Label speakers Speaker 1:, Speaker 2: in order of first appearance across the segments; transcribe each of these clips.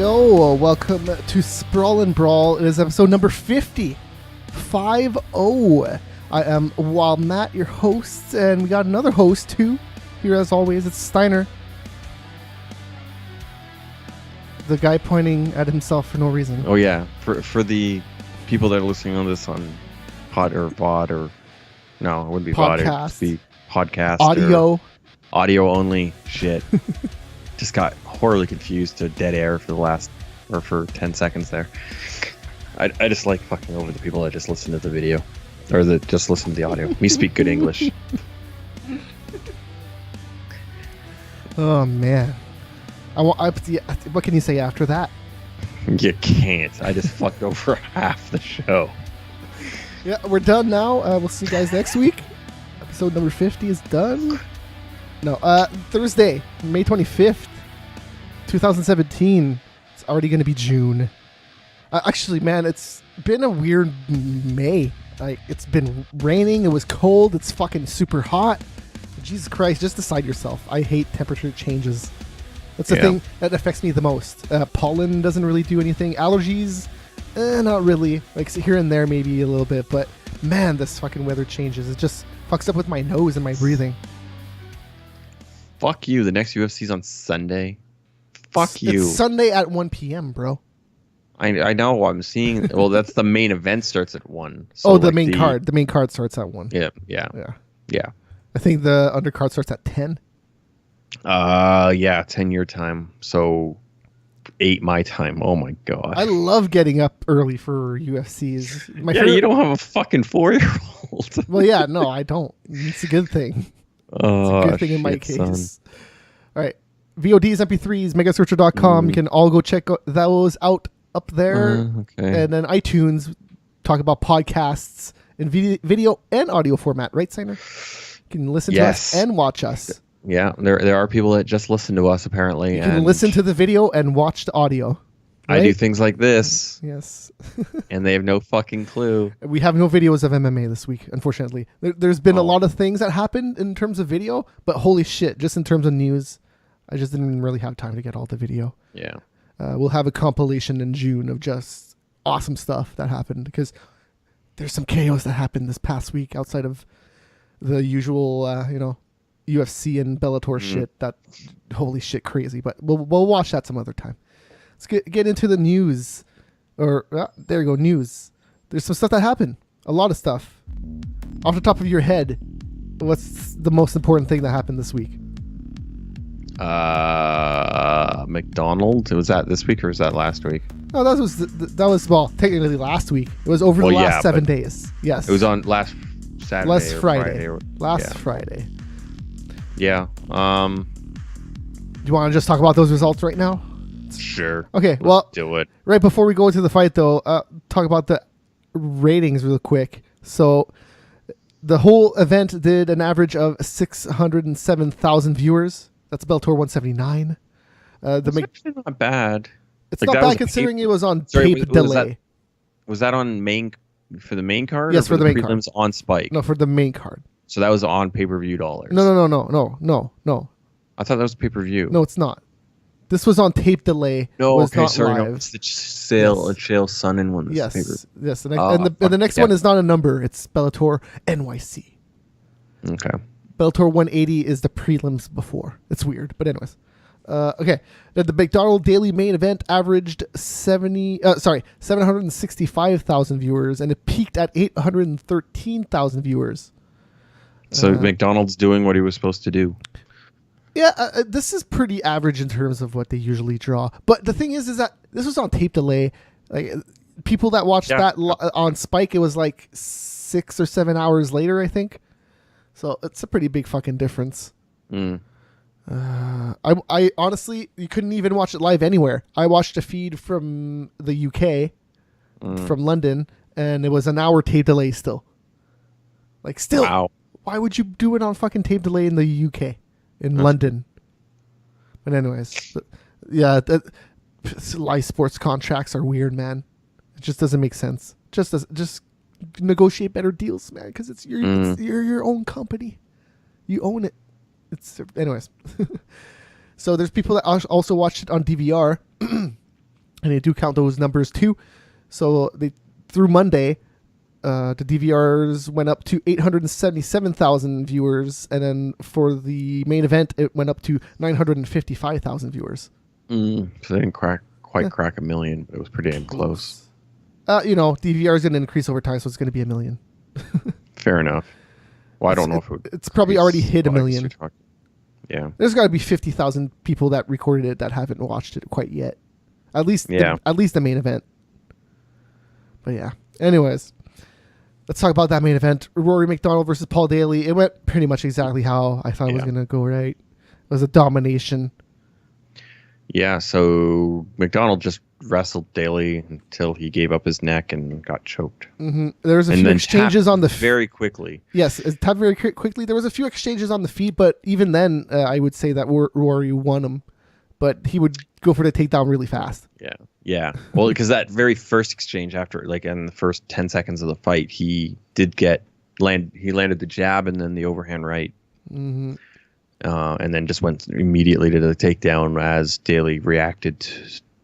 Speaker 1: Yo, welcome to Sprawl and Brawl. It is episode number 50. 5-0. I am Wild Matt, your host, and we got another host too. Here as always, it's Steiner. The guy pointing at himself for no reason.
Speaker 2: Oh yeah, for the people that are listening on this on pod or VOD or no, it wouldn't be VOD. It would be podcast. Audio only. Shit. Just got horribly confused to dead air for 10 seconds there. I just like fucking over the people that just listen to the video or that just listen to the audio. Me speak good English.
Speaker 1: Oh man. What can you say after that?
Speaker 2: You can't. I just fucked over half the show.
Speaker 1: Yeah, we're done now. We'll see you guys next week. Episode number 50 is done. No, Thursday, May 25th, 2017. It's already going to be June. Actually, man, it's been a weird May. Like, it's been raining. It was cold. It's fucking super hot. Jesus Christ, just decide yourself. I hate temperature changes. That's the thing that affects me the most. Pollen doesn't really do anything. Allergies, not really. Like here and there, maybe a little bit. But man, this fucking weather changes. It just fucks up with my nose and my breathing.
Speaker 2: Fuck you. The next UFC's on Sunday. Fuck you.
Speaker 1: It's Sunday at 1 p.m., bro.
Speaker 2: I know. I'm seeing. Well, that's the main event starts at 1. So
Speaker 1: oh, the main card. The main card starts at 1.
Speaker 2: Yeah.
Speaker 1: I think the undercard starts at 10.
Speaker 2: 10 your time. So 8 my time. Oh my god.
Speaker 1: I love getting up early for UFCs.
Speaker 2: You don't have a fucking 4-year-old.
Speaker 1: Well, yeah, no, I don't. It's a good thing. It's a good thing in my case. Son. All right. VODs, MP3s, megasearcher.com. You can all go check those out up there. Okay. And then iTunes, talk about podcasts in video and audio format. Right, Steiner? You can listen to us and watch us.
Speaker 2: Yeah, there are people that just listen to us, apparently.
Speaker 1: You can listen to the video and watch the audio. Right?
Speaker 2: I do things like this.
Speaker 1: Yes.
Speaker 2: And they have no fucking clue.
Speaker 1: We have no videos of MMA this week, unfortunately. There's been a lot of things that happened in terms of video, but holy shit, just in terms of news, I just didn't really have time to get all the video.
Speaker 2: Yeah.
Speaker 1: We'll have a compilation in June of just awesome stuff that happened, because there's some chaos that happened this past week outside of the usual, UFC and Bellator shit. That holy shit crazy. But we'll watch that some other time. Let's get into the news. There you go, news. There's some stuff that happened. A lot of stuff. Off the top of your head, what's the most important thing that happened this week?
Speaker 2: McDonald's. Was that this week or was that last week?
Speaker 1: No, that was well, technically last week. It was over the last 7 days. Yes.
Speaker 2: It was on last Saturday.
Speaker 1: Last Friday.
Speaker 2: Last
Speaker 1: Friday.
Speaker 2: Yeah.
Speaker 1: Do you want to just talk about those results right now?
Speaker 2: Sure.
Speaker 1: Okay, well,
Speaker 2: do it.
Speaker 1: Right before we go into the fight, though, talk about the ratings real quick. So, the whole event did an average of 607,000 viewers. That's Bellator 179.
Speaker 2: That's actually not bad.
Speaker 1: It's not bad considering it was on tape delay.
Speaker 2: Was that on for the main card?
Speaker 1: Yes, for the main card.
Speaker 2: Prelims on Spike.
Speaker 1: No, for the main card.
Speaker 2: So that was on pay-per-view dollars.
Speaker 1: No.
Speaker 2: I thought that was pay-per-view.
Speaker 1: No, it's not. This was on tape delay.
Speaker 2: No,
Speaker 1: was not
Speaker 2: sorry.
Speaker 1: live.
Speaker 2: No, it's the Chael Sonnen one.
Speaker 1: Yes. And the next one is not a number. It's Bellator NYC.
Speaker 2: Okay.
Speaker 1: Bellator 180 is the prelims before. It's weird, but anyways. Okay. The McDonald Daily Main Event averaged 765,000 viewers, and it peaked at 813,000 viewers.
Speaker 2: So McDonald's doing what he was supposed to do.
Speaker 1: Yeah, this is pretty average in terms of what they usually draw. But the thing is that this was on tape delay. Like people that watched that on Spike, it was like 6 or 7 hours later, I think. So it's a pretty big fucking difference. I honestly, you couldn't even watch it live anywhere. I watched a feed from the UK, from London, and it was an hour tape delay still. Like still, wow. Why would you do it on fucking tape delay in the UK? In London. But anyways, live sports contracts are weird, man. It just doesn't make sense. Just negotiate better deals, man, because it's your own company. You own it. Anyways. So there's people that also watched it on DVR. and they do count those numbers too. So through Monday, the DVRs went up to 877,000 viewers, and then for the main event, it went up to 955,000 viewers.
Speaker 2: So they didn't quite crack 1 million, but it was pretty damn close.
Speaker 1: DVR is going to increase over time, so it's going to be 1 million.
Speaker 2: Fair enough. Well, I don't know if
Speaker 1: it's probably already hit 1 million.
Speaker 2: Yeah,
Speaker 1: there's got to be 50,000 people that recorded it that haven't watched it quite yet. At least the main event. But yeah. Anyways, let's talk about that main event. Rory McDonald versus Paul Daly. It went pretty much exactly how I thought it was going to go, right? It was a domination. Yeah,
Speaker 2: so McDonald just wrestled Daly until he gave up his neck and got choked.
Speaker 1: Mm-hmm. There was a few exchanges on the
Speaker 2: very quickly.
Speaker 1: Yes, it tapped very quickly. There was a few exchanges on the feet, but even then, I would say that Rory won him. But he would go for the takedown really fast.
Speaker 2: Yeah. Well, because that very first exchange after, like in the first 10 seconds of the fight, he did landed the jab and then the overhand right.
Speaker 1: Mm-hmm.
Speaker 2: And then just went immediately to the takedown as Daly reacted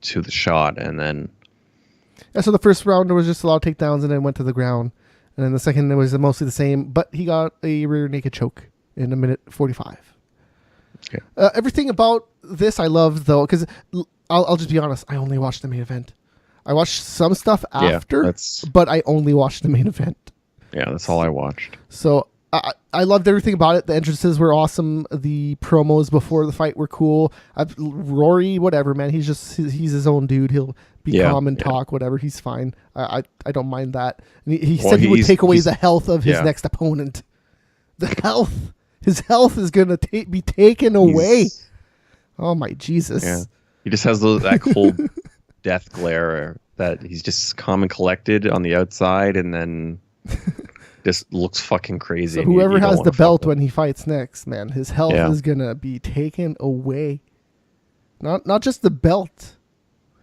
Speaker 2: to the shot. And then...
Speaker 1: Yeah, so the first round, there was just a lot of takedowns and then went to the ground. And then the second, it was mostly the same. But he got a rear naked choke in 1:45.
Speaker 2: Okay.
Speaker 1: Everything about this I loved, though, because I'll just be honest. I only watched the main event. I watched some stuff after, but I only watched the main event.
Speaker 2: Yeah, that's all I watched.
Speaker 1: So... I loved everything about it. The entrances were awesome. The promos before the fight were cool. Rory, whatever, man. He's his own dude. He'll be calm and talk, whatever. He's fine. I don't mind that. And he said he would take away the health of his next opponent. His health is going to be taken away. Oh, my Jesus.
Speaker 2: Yeah. He just has that cold death glare that he's just calm and collected on the outside and then... just looks fucking crazy.
Speaker 1: So whoever has the belt when he fights next, man, his health is gonna be taken away. Not just the belt,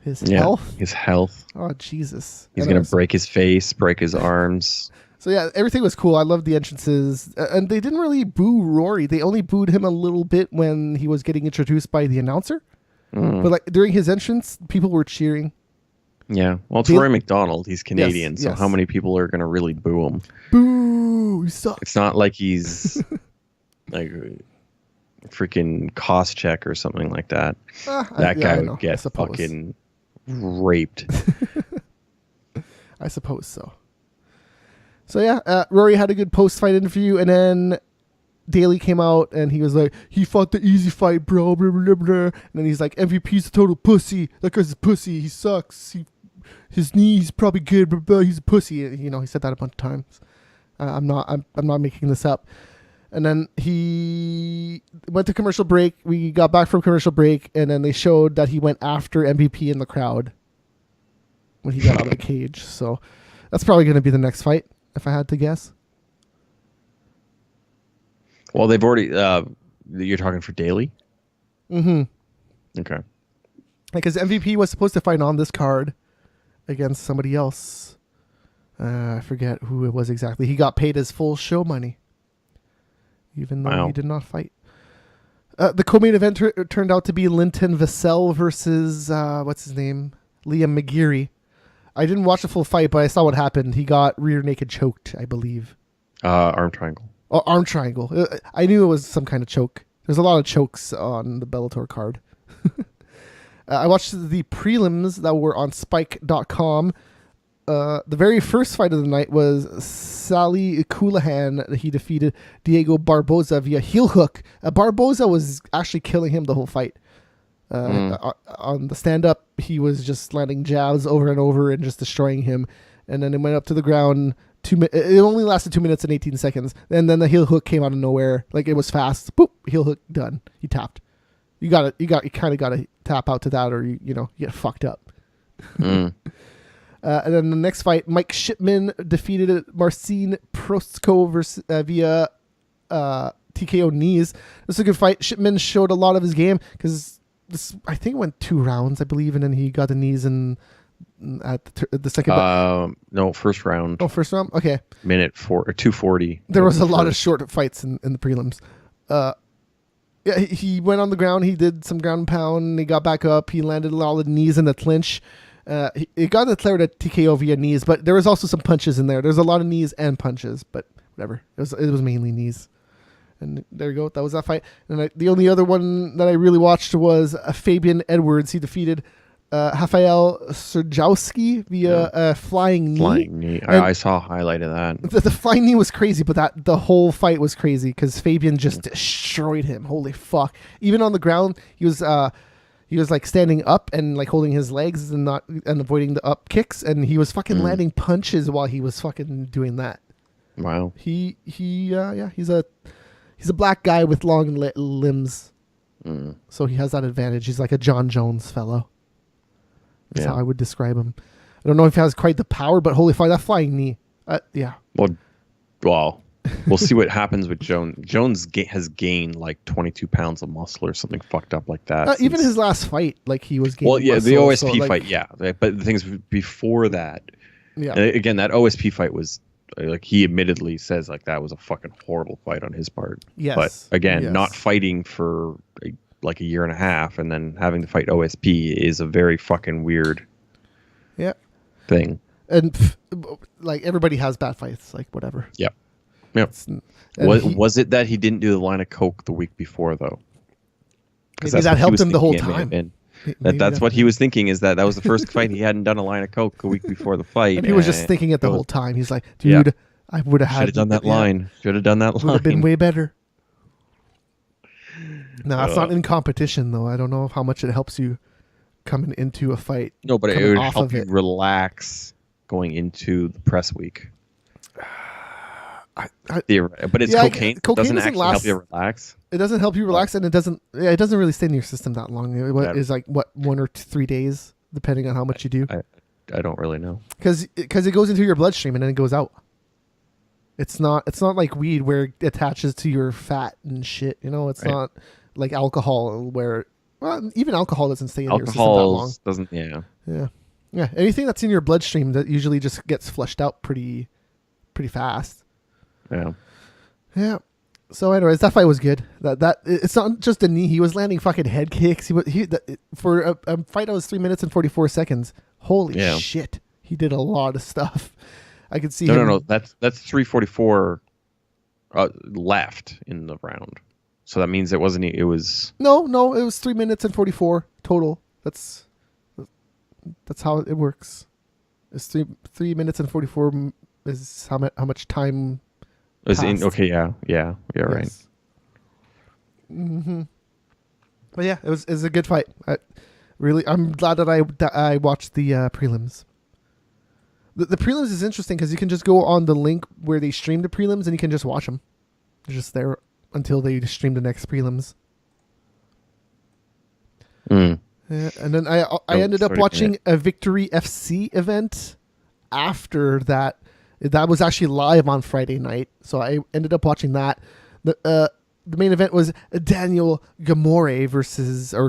Speaker 1: his health.
Speaker 2: His health.
Speaker 1: Oh Jesus!
Speaker 2: He's gonna break his face, break his arms.
Speaker 1: So yeah, everything was cool. I loved the entrances, and they didn't really boo Rory. They only booed him a little bit when he was getting introduced by the announcer. But like during his entrance, people were cheering.
Speaker 2: Yeah, well, it's Rory McDonald. He's Canadian, so how many people are going to really boo him?
Speaker 1: Boo! You suck.
Speaker 2: It's not like he's like freaking Koscheck or something like that. That guy would get fucking raped.
Speaker 1: I suppose so. So yeah, Rory had a good post-fight interview, and then Daly came out and he was like, he fought the easy fight, bro, blah, blah, blah. And then he's like, MVP's a total pussy. That guy's a pussy. He sucks. His knee's probably good, but he's a pussy. You know, he said that a bunch of times. I'm not making this up. And then he went to commercial break. We got back from commercial break, and then they showed that he went after MVP in the crowd when he got out of the cage. So that's probably going to be the next fight, if I had to guess.
Speaker 2: Well, they've already... you're talking for Daly?
Speaker 1: Mm-hmm.
Speaker 2: Okay.
Speaker 1: Because MVP was supposed to fight on this card against somebody else. I forget who it was exactly. He got paid his full show money, even though he did not fight. The co-main event turned out to be Linton Vassell versus, what's his name? Liam McGeary. I didn't watch the full fight, but I saw what happened. He got rear naked choked, I believe.
Speaker 2: Arm triangle.
Speaker 1: Oh, arm triangle. I knew it was some kind of choke. There's a lot of chokes on the Bellator card. I watched the prelims that were on Spike.com. The very first fight of the night was Sally Coulihan. He defeated Diego Barboza via heel hook. Barboza was actually killing him the whole fight. On the stand-up, he was just landing jabs over and over and just destroying him. And then it went up to the ground. It only lasted 2 minutes and 18 seconds. And then the heel hook came out of nowhere. Like, it was fast. Boop, heel hook, done. He tapped. You kind of got to tap out to that, or you get fucked up. And then the next fight, Mike Shipman defeated Marcin Prostko via TKO knees. This is a good fight. Shipman showed a lot of his game because this, I think, went 2 rounds, I believe, and then he got the knees in at the second.
Speaker 2: No, first round.
Speaker 1: Oh, first round. Okay.
Speaker 2: Minute 240.
Speaker 1: There was a lot of short fights in the prelims. He went on the ground. He did some ground and pound. He got back up. He landed all the knees in the clinch. It got declared a TKO via knees, but there was also some punches in there. There's a lot of knees and punches, but whatever. It was mainly knees. And there you go. That was that fight. And the only other one that I really watched was Fabian Edwards. He defeated Rafael Serjowski via a flying knee.
Speaker 2: Flying knee. I saw a highlight of that.
Speaker 1: The flying knee was crazy, but the whole fight was crazy because Fabian just destroyed him. Holy fuck! Even on the ground, he was like standing up and like holding his legs and avoiding the up kicks, and he was fucking landing punches while he was fucking doing that.
Speaker 2: Wow.
Speaker 1: He's a black guy with long limbs, so he has that advantage. He's like a John Jones fellow. That's how I would describe him. I don't know if he has quite the power, but holy fuck, that flying knee. Yeah.
Speaker 2: Well, we'll see what happens with Jones. Jones has gained like 22 pounds of muscle or something fucked up like that.
Speaker 1: Even his last fight, like he was gaining muscle,
Speaker 2: the OSP fight, yeah. But the things before that, again, that OSP fight was, like, he admittedly says like that was a fucking horrible fight on his part.
Speaker 1: Yes.
Speaker 2: But again, not fighting for like a year and a half and then having to fight OSP is a very fucking weird thing.
Speaker 1: And like everybody has bad fights, like whatever.
Speaker 2: Yep. Was it that he didn't do the line of coke the week before though?
Speaker 1: Maybe that helped him the whole time.
Speaker 2: That's what he was thinking, is that was the first fight he hadn't done a line of coke a week before the fight.
Speaker 1: And he was just thinking it the whole time. He's like, dude, I would have
Speaker 2: should have done that line. Should have done that line.
Speaker 1: Would have been way better. No, it's not in competition though. I don't know how much it helps you coming into a fight.
Speaker 2: No, but it would help you relax going into the press week. But it's cocaine. Cocaine doesn't actually help you relax.
Speaker 1: It doesn't help you relax, and it doesn't really stay in your system that long. It is like 1 or 3 days, depending on how much you do.
Speaker 2: I don't really know.
Speaker 1: Because it goes into your bloodstream and then it goes out. It's not like weed where it attaches to your fat and shit. It's not like alcohol where even alcohol doesn't stay in your system that long.
Speaker 2: Doesn't.
Speaker 1: Yeah. Anything that's in your bloodstream that usually just gets flushed out pretty fast. Yeah. So anyways, that fight was good. That it's not just a knee. He was landing fucking head kicks. For a fight that was 3 minutes and 44 seconds. Holy shit. He did a lot of stuff. I could see him.
Speaker 2: No. That's 3:44 left in the round. So that means it wasn't. It was.
Speaker 1: No. It was 3 minutes and 44 total. That's how it works. It's 3 minutes and 44 is how much time.
Speaker 2: Okay, yeah, right.
Speaker 1: Mm-hmm. But yeah, it was a good fight. I'm glad that I watched the prelims. The prelims is interesting because you can just go on the link where they stream the prelims and you can just watch them. They're just there until they stream the next prelims. Yeah, and then I ended up watching a Victory FC event after that. That was actually live on Friday night, so I ended up watching that. The main event was Daniel Gamore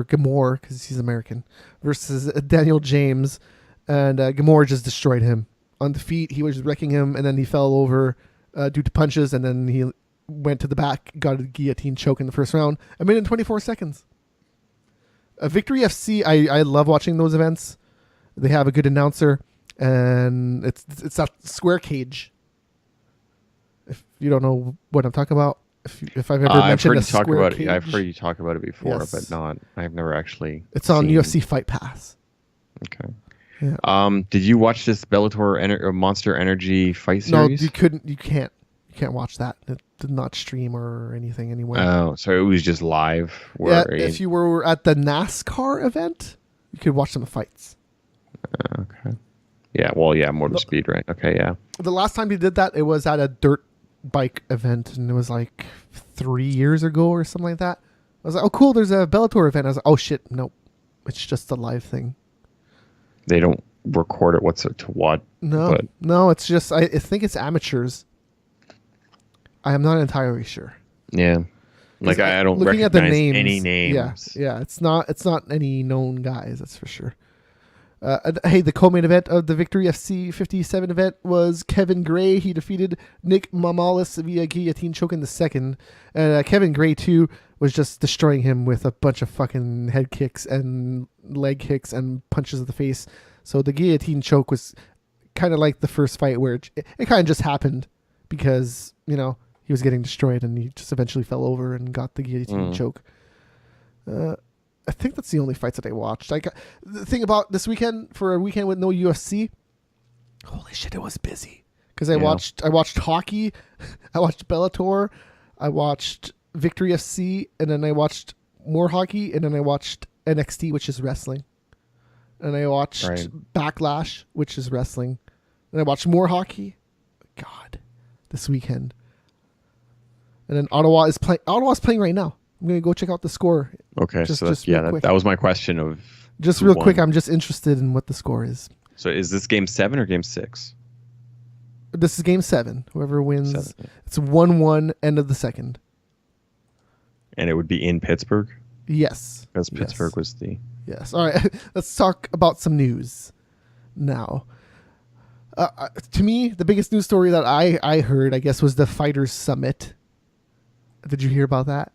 Speaker 1: Gamore because he's American, versus Daniel James, and Gamore just destroyed him on the feet. He was wrecking him, and then he fell over due to punches, and then he went to the back, got a guillotine choke in the first round. A minute and 24 seconds. Victory FC, I love watching those events. They have a good announcer. And it's that square cage. If you don't know what I'm talking about, if I've ever mentioned a square cage,
Speaker 2: I've heard you talk about it before, but I've never actually.
Speaker 1: It's on UFC Fight Pass.
Speaker 2: Okay.
Speaker 1: Yeah.
Speaker 2: Did you watch this Bellator Monster Energy fight series?
Speaker 1: No, you can't watch that. It did not stream or anything anywhere.
Speaker 2: Oh, so it was just live.
Speaker 1: If you were at the NASCAR event, you could watch some fights.
Speaker 2: Okay. Yeah, Motor Speed, right? Okay, yeah.
Speaker 1: The last time he did that, it was at a dirt bike event, and it was like 3 years ago or something like that. I was like, oh, cool, there's a Bellator event. I was like, oh, shit, nope. It's just a live thing.
Speaker 2: They don't record it to what?
Speaker 1: No, it's just, I think it's amateurs. I am not entirely sure.
Speaker 2: Yeah. Like, I don't recognize at the names, any names.
Speaker 1: Yeah, it's not any known guys, that's for sure. Hey, the co-main event of the Victory FC 57 event was Kevin Gray. He defeated Nick Mamalis via guillotine choke in the second. And Kevin Gray, too, was just destroying him with a bunch of fucking head kicks and leg kicks and punches to the face. So the guillotine choke was kind of like the first fight where it kind of just happened because, he was getting destroyed and he just eventually fell over and got the guillotine choke. I think that's the only fights that I watched. The thing about this weekend, for a weekend with no UFC, holy shit, it was busy. Because I watched hockey, I watched Bellator, I watched Victory FC, and then I watched more hockey, and then I watched NXT, which is wrestling. And I watched Backlash, which is wrestling. And I watched more hockey. God, this weekend. And then Ottawa's playing right now. I'm going to go check out the score.
Speaker 2: Okay, that was my question of...
Speaker 1: Just real quick, I'm just interested in what the score is.
Speaker 2: So is this game 7 or game 6?
Speaker 1: This is game 7. Whoever wins, it's 1-1, end of the second.
Speaker 2: And it would be in Pittsburgh?
Speaker 1: Yes.
Speaker 2: Because Pittsburgh was the...
Speaker 1: Yes. All right, let's talk about some news now. To me, the biggest news story that I heard, I guess, was the Fighters Summit. Did you hear about that?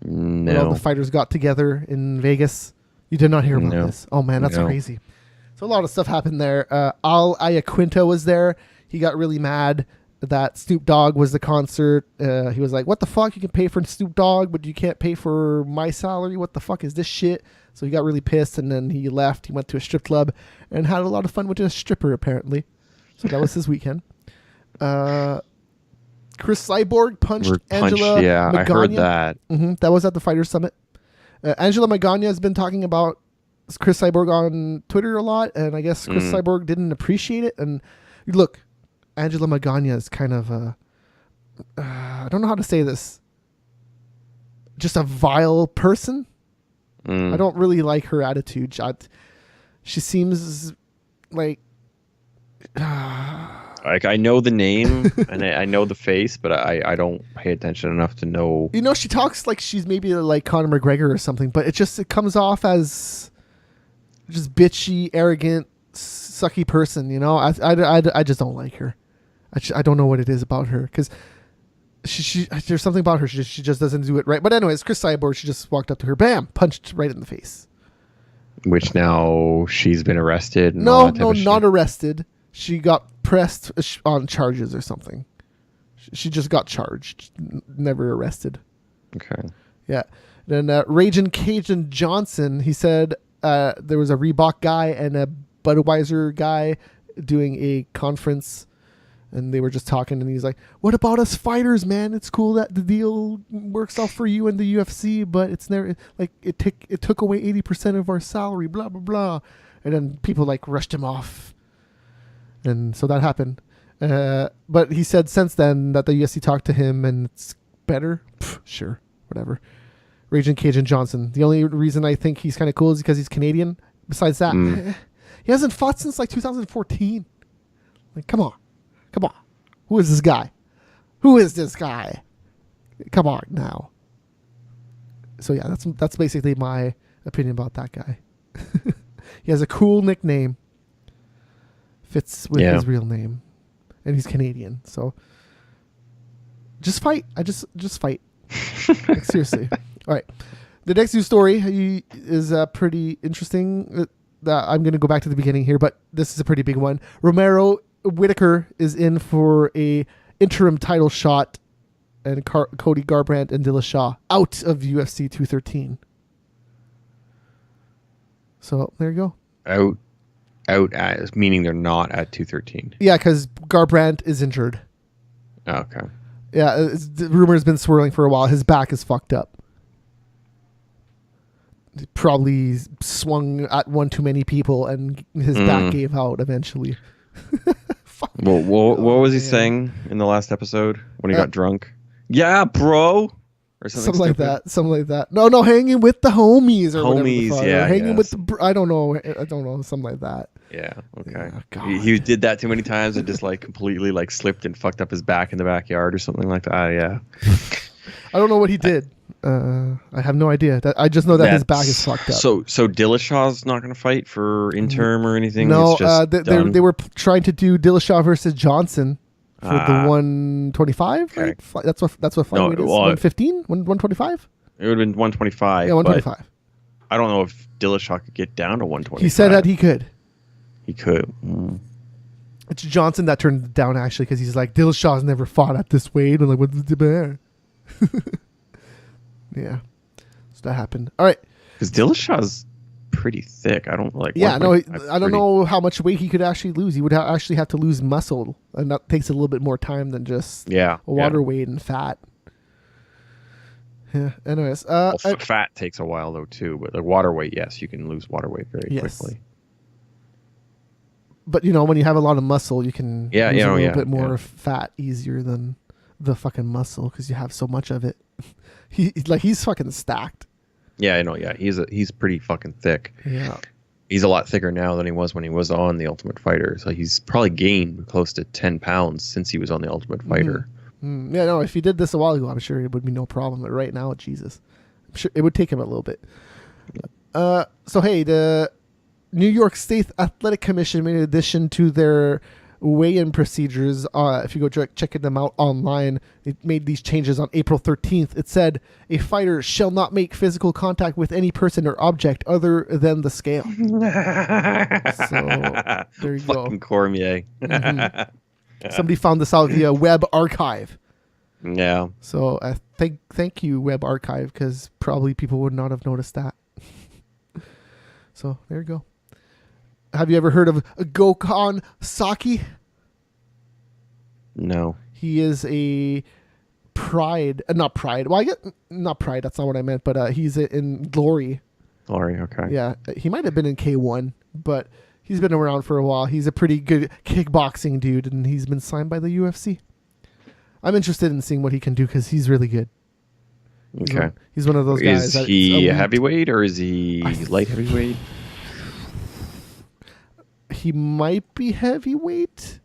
Speaker 2: No.
Speaker 1: When all the fighters got together in Vegas. You did not hear about this. Oh, man, that's crazy. So a lot of stuff happened there. Al Iaquinta was there. He got really mad that Snoop Dogg was the concert. He was like, what the fuck? You can pay for Snoop Dogg, but you can't pay for my salary? What the fuck is this shit? So he got really pissed, and then he left. He went to a strip club and had a lot of fun with a stripper, apparently. So that was his weekend. Chris Cyborg punched Angela Magana.
Speaker 2: I heard that.
Speaker 1: That was at the Fighters Summit. Angela Magana has been talking about Chris Cyborg on Twitter a lot, and I guess Chris Cyborg didn't appreciate it. And look, Angela Magana is kind of I don't know how to say this, just a vile person. I don't really like her attitude. She seems like...
Speaker 2: Like, I know the name and I know the face, but I don't pay attention enough to know.
Speaker 1: She talks like she's maybe like Conor McGregor or something, but it comes off as just bitchy, arrogant, sucky person. I just don't like her. I don't know what it is about her, because she there's something about her. She just doesn't do it right. But anyways, Chris Cyborg, she just walked up to her, bam, punched right in the face.
Speaker 2: Which now she's been arrested. And
Speaker 1: no, not arrested. She got pressed on charges or something. She just got charged, never arrested.
Speaker 2: Okay.
Speaker 1: Yeah. Then Raging Cajun Johnson, he said there was a Reebok guy and a Budweiser guy doing a conference, and they were just talking, and he's like, what about us fighters, man? It's cool that the deal works out for you and the UFC, but it's never like it took away 80% of our salary, blah, blah, blah. And then people like rushed him off. And so that happened. But he said since then that the UFC talked to him and it's better. Sure, whatever. Raging Cajun Johnson. The only reason I think he's kind of cool is because he's Canadian. Besides that, he hasn't fought since like 2014. Like, come on. Who is this guy? Come on now. So yeah, that's basically my opinion about that guy. He has a cool nickname. Fits with his real name, and he's Canadian. So just fight. Just fight. Like, seriously. All right. The next news story is pretty interesting. I'm going to go back to the beginning here, but this is a pretty big one. Romero Whittaker is in for a interim title shot, and Cody Garbrandt and Dillashaw out of UFC 213. So there you go. Out
Speaker 2: as meaning they're not at 213.
Speaker 1: Yeah, because Garbrandt is injured.
Speaker 2: Oh, okay.
Speaker 1: Yeah, the rumor has been swirling for a while. His back is fucked up. He probably swung at one too many people, and his back gave out eventually.
Speaker 2: What was he saying in the last episode when he got drunk? Yeah, bro. Or something
Speaker 1: like that. Something like that. No, hanging with the homies or whatever.
Speaker 2: Yeah.
Speaker 1: Hanging with the... I don't know. Something like that.
Speaker 2: Yeah, okay. Oh, he did that too many times and just like completely like slipped and fucked up his back in the backyard or something like that. Yeah.
Speaker 1: I don't know what he did. I have no idea. I just know that his back is fucked up.
Speaker 2: So Dillashaw's not going to fight for interim or anything?
Speaker 1: No, they were trying to do Dillashaw versus Johnson. For the 125, okay. Right? That's what flyweight is. 115, 125.
Speaker 2: It would have been 125.
Speaker 1: Yeah, 125.
Speaker 2: I don't know if Dillashaw could get down to 125.
Speaker 1: He said that he could.
Speaker 2: He could.
Speaker 1: It's Johnson that turned it down, actually, because he's like, Dillashaw's never fought at this weight. I'm like, what's the matter? Yeah. So that happened. All right.
Speaker 2: Because Dillashaw's pretty thick. I don't like.
Speaker 1: Yeah, no, I don't know how much weight he could actually lose. He would actually have to lose muscle, and that takes a little bit more time than just water weight and fat. Yeah. Anyways,
Speaker 2: fat takes a while though too. But the water weight, yes, you can lose water weight very quickly.
Speaker 1: But when you have a lot of muscle, you can lose a little bit more fat easier than the fucking muscle because you have so much of it. He's fucking stacked.
Speaker 2: Yeah, I know. Yeah, he's pretty fucking thick.
Speaker 1: Yeah,
Speaker 2: he's a lot thicker now than he was when he was on The Ultimate Fighter. So he's probably gained close to 10 pounds since he was on The Ultimate Fighter.
Speaker 1: Yeah, no. If he did this a while ago, I'm sure it would be no problem. But right now, Jesus, I'm sure it would take him a little bit. So hey, the New York State Athletic Commission made an addition to their weigh-in procedures. If you go checking them out online, it made these changes on April 13th. It said a fighter shall not make physical contact with any person or object other than the scale. So there you go.
Speaker 2: Fucking Cormier.
Speaker 1: Somebody found this out via Web Archive.
Speaker 2: Yeah.
Speaker 1: So thank you, Web Archive, because probably people would not have noticed that. So there you go. Have you ever heard of Gokhan Saki?
Speaker 2: No.
Speaker 1: He is a Pride, not Pride. Well, I get not Pride. That's not what I meant. But he's in Glory.
Speaker 2: Glory, okay.
Speaker 1: Yeah, he might have been in K1, but he's been around for a while. He's a pretty good kickboxing dude, and he's been signed by the UFC. I'm interested in seeing what he can do because he's really good.
Speaker 2: Okay.
Speaker 1: He's one of those guys.
Speaker 2: Is he a heavyweight or is he light heavyweight?
Speaker 1: He might be heavyweight.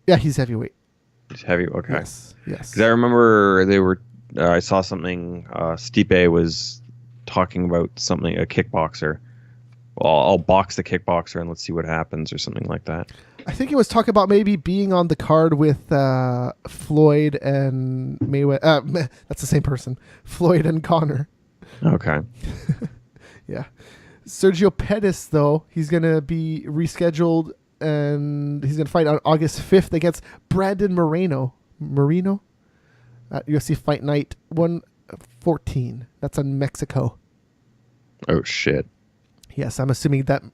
Speaker 1: Yeah, he's heavyweight.
Speaker 2: He's heavy. Okay.
Speaker 1: Yes.
Speaker 2: Because I remember they were. I saw something. Stipe was talking about something. A kickboxer. Well, I'll box the kickboxer and let's see what happens, or something like that.
Speaker 1: I think it was talking about maybe being on the card with Floyd and Mayweather. That's the same person. Floyd and Conor.
Speaker 2: Okay.
Speaker 1: Yeah. Sergio Pettis, though, he's going to be rescheduled and he's going to fight on August 5th against Brandon Moreno at UFC Fight Night 114. That's in Mexico.
Speaker 2: Oh, shit.
Speaker 1: Yes, I'm assuming that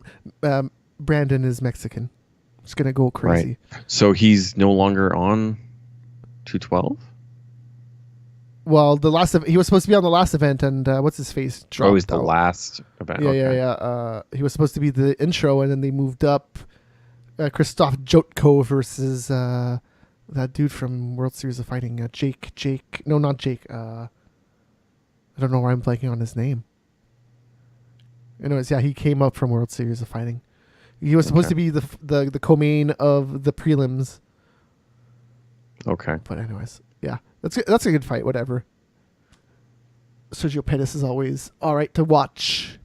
Speaker 1: Brandon is Mexican. It's going to go crazy.
Speaker 2: Right. So he's no longer on 212?
Speaker 1: Well, he was supposed to be on the last event, and what's his face dropped.
Speaker 2: Oh, he's the last event.
Speaker 1: Yeah. He was supposed to be the intro, and then they moved up Krzysztof Jotko versus that dude from World Series of Fighting, Jake. No, not Jake. I don't know why I'm blanking on his name. Anyways, yeah, he came up from World Series of Fighting. He was supposed to be the co-main of the prelims.
Speaker 2: Okay.
Speaker 1: But anyways, yeah, that's a good fight. Whatever. Sergio Pettis is always all right to watch.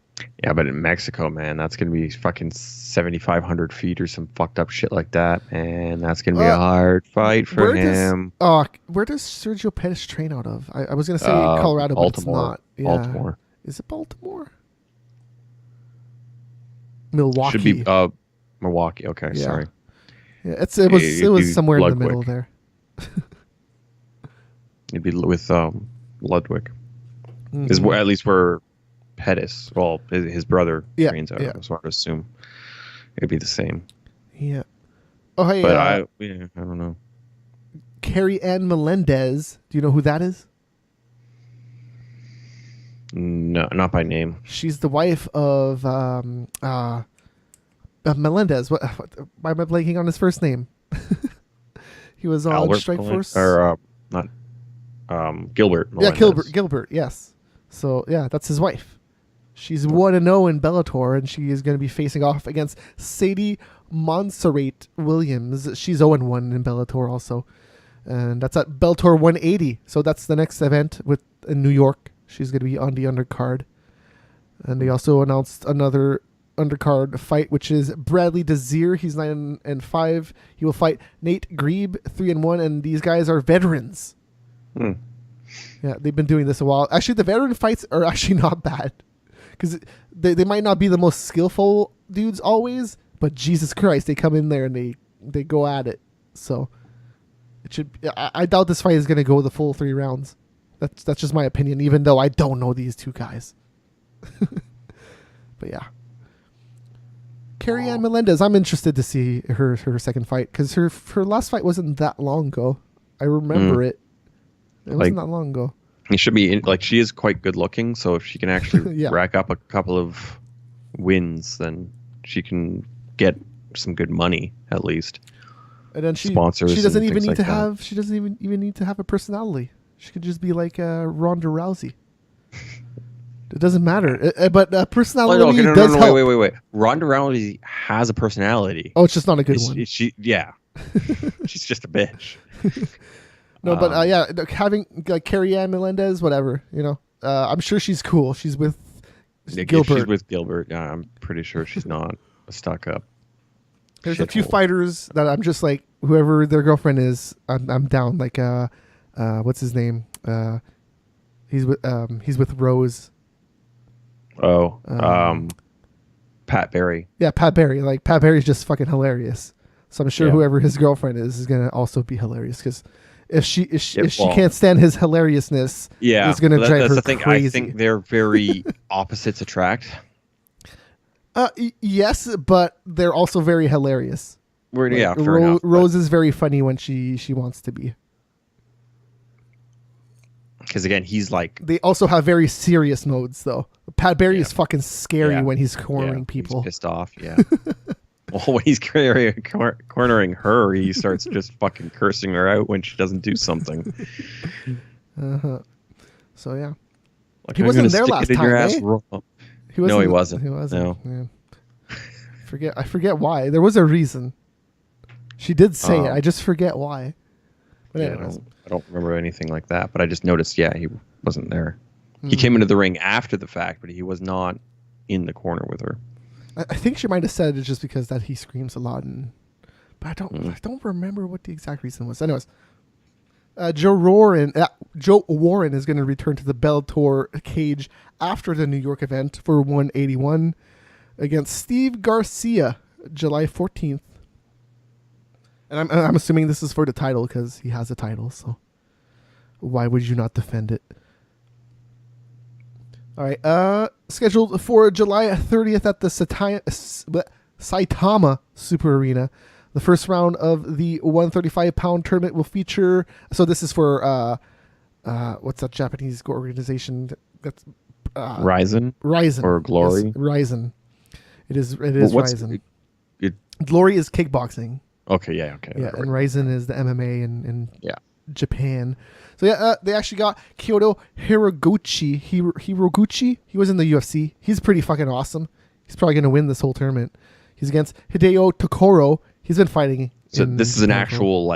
Speaker 2: Yeah, but in Mexico, man, that's gonna be fucking 7,500 feet or some fucked up shit like that, and that's gonna be a hard fight for him.
Speaker 1: Where does Sergio Pettis train out of? I was gonna say Colorado,
Speaker 2: Baltimore.
Speaker 1: But it's not. Yeah.
Speaker 2: Baltimore.
Speaker 1: Is it Baltimore? Milwaukee.
Speaker 2: Should be Milwaukee. Okay,
Speaker 1: yeah.
Speaker 2: Sorry.
Speaker 1: Yeah, it was somewhere in the middle there.
Speaker 2: It'd be with Ludwig.
Speaker 1: Mm-hmm.
Speaker 2: Is at least where Pettis, well, his brother trains out. So I would assume it'd be the same.
Speaker 1: Yeah. Oh, hey.
Speaker 2: But I don't know.
Speaker 1: Carrie Ann Melendez. Do you know who that is?
Speaker 2: No, not by name.
Speaker 1: She's the wife of Melendez. Why am I blanking on his first name? He was on Strikeforce.
Speaker 2: Or not Gilbert Melendez.
Speaker 1: Yeah, Gilbert, yes. So, yeah, that's his wife. She's 1-0 in Bellator, and she is going to be facing off against Sadie Montserrat Williams. She's 0-1 in Bellator also. And that's at Bellator 180. So that's the next event in New York. She's going to be on the undercard. And they also announced another undercard fight, which is Bradley Desir. He's 9-5. He will fight Nate Grebe, 3-1. And these guys are veterans. Yeah, they've been doing this a while. Actually, the veteran fights are actually not bad because they might not be the most skillful dudes always, but Jesus Christ, they come in there and they go at it. So it should. I doubt this fight is going to go the full 3 rounds. That's just my opinion, even though I don't know these two guys. But yeah. Carrie Ann Melendez, I'm interested to see her second fight because her last fight wasn't that long ago. I remember it. It wasn't that long ago.
Speaker 2: It should be she is quite good looking, so if she can actually rack up a couple of wins, then she can get some good money at least.
Speaker 1: And then
Speaker 2: sponsors.
Speaker 1: She doesn't even need to have. She doesn't even need to have a personality. She could just be like Ronda Rousey. It doesn't matter, but personality does help.
Speaker 2: Wait. Ronda Rousey has a personality.
Speaker 1: Oh, it's just not a good one.
Speaker 2: She's just a bitch.
Speaker 1: No, but having like Carrie Ann Melendez, whatever, I'm sure she's cool. She's with Gilbert.
Speaker 2: If she's with Gilbert, I'm pretty sure she's not a stuck up.
Speaker 1: There's a few fighters that I'm just like, whoever their girlfriend is, I'm down. Like, what's his name? He's with Rose.
Speaker 2: Pat Barry.
Speaker 1: Yeah, Pat Barry. Like, Pat Barry's just fucking hilarious. So I'm sure whoever his girlfriend is gonna also be hilarious because if she can't stand his hilariousness, it's gonna drive her crazy.
Speaker 2: I think they're very opposites attract.
Speaker 1: Yes, but they're also very hilarious.
Speaker 2: Fair enough.
Speaker 1: Rose is very funny when she wants to be.
Speaker 2: Because again, he's like...
Speaker 1: They also have very serious modes, though. Pat Barry is fucking scary when he's cornering people.
Speaker 2: He's pissed off, Well, when he's cornering her, he starts just fucking cursing her out when she doesn't do something.
Speaker 1: So, yeah.
Speaker 2: Like,
Speaker 1: he wasn't there last time, eh?
Speaker 2: No, he wasn't.
Speaker 1: No. Yeah. I forget why. There was a reason. She did say it. I just forget why. But anyways.
Speaker 2: I don't remember anything like that, but I just noticed, he wasn't there. He came into the ring after the fact, but he was not in the corner with her. I
Speaker 1: think she might have said it just because that he screams a lot, but I don't remember what the exact reason was. Anyways, Joe Warren is going to return to the Bellator cage after the New York event for 181 against Steve Garcia, July 14th. And I'm assuming this is for the title because he has a title, so why would you not defend it? All right, scheduled for July 30th at the Saitama Super Arena. The first round of the 135-pound tournament will feature... So this is for... what's that Japanese organization? That's
Speaker 2: Ryzen?
Speaker 1: Ryzen.
Speaker 2: Or Glory?
Speaker 1: Yes, Ryzen. It is Ryzen. Glory is kickboxing.
Speaker 2: Okay, okay.
Speaker 1: Yeah, and Ryzen is the MMA in Japan. So they actually got Kyoto Hiroguchi. He was in the UFC. He's pretty fucking awesome. He's probably going to win this whole tournament. He's against Hideo Tokoro. He's been fighting.
Speaker 2: So this is an actual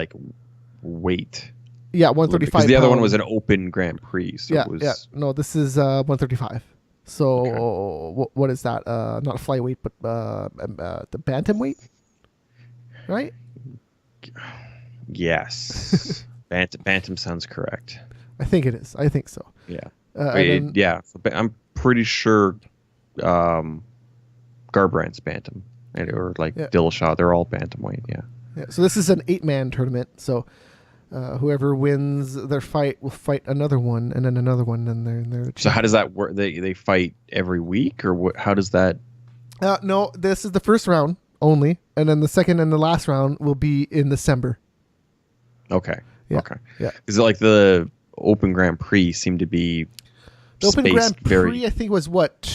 Speaker 2: weight.
Speaker 1: Yeah, 135.
Speaker 2: Because the other one was an open Grand Prix. So
Speaker 1: No, this is 135. So what is that? Not a flyweight, but the bantamweight, right?
Speaker 2: Yes. Bantam sounds correct.
Speaker 1: I think it is. I think so.
Speaker 2: Yeah. I'm pretty sure Garbrandt's bantam, or Dillashaw. They're all bantamweight. Yeah.
Speaker 1: So this is an 8-man tournament. So whoever wins their fight will fight another one, and then another one, and they're.
Speaker 2: So how does that work? They fight every week, or what? How does that?
Speaker 1: No, this is the first round only, and then the second and the last round will be in December.
Speaker 2: Okay.
Speaker 1: Yeah.
Speaker 2: Okay.
Speaker 1: Yeah.
Speaker 2: Because the Open Grand Prix seemed to be
Speaker 1: the Open Grand Prix. I think was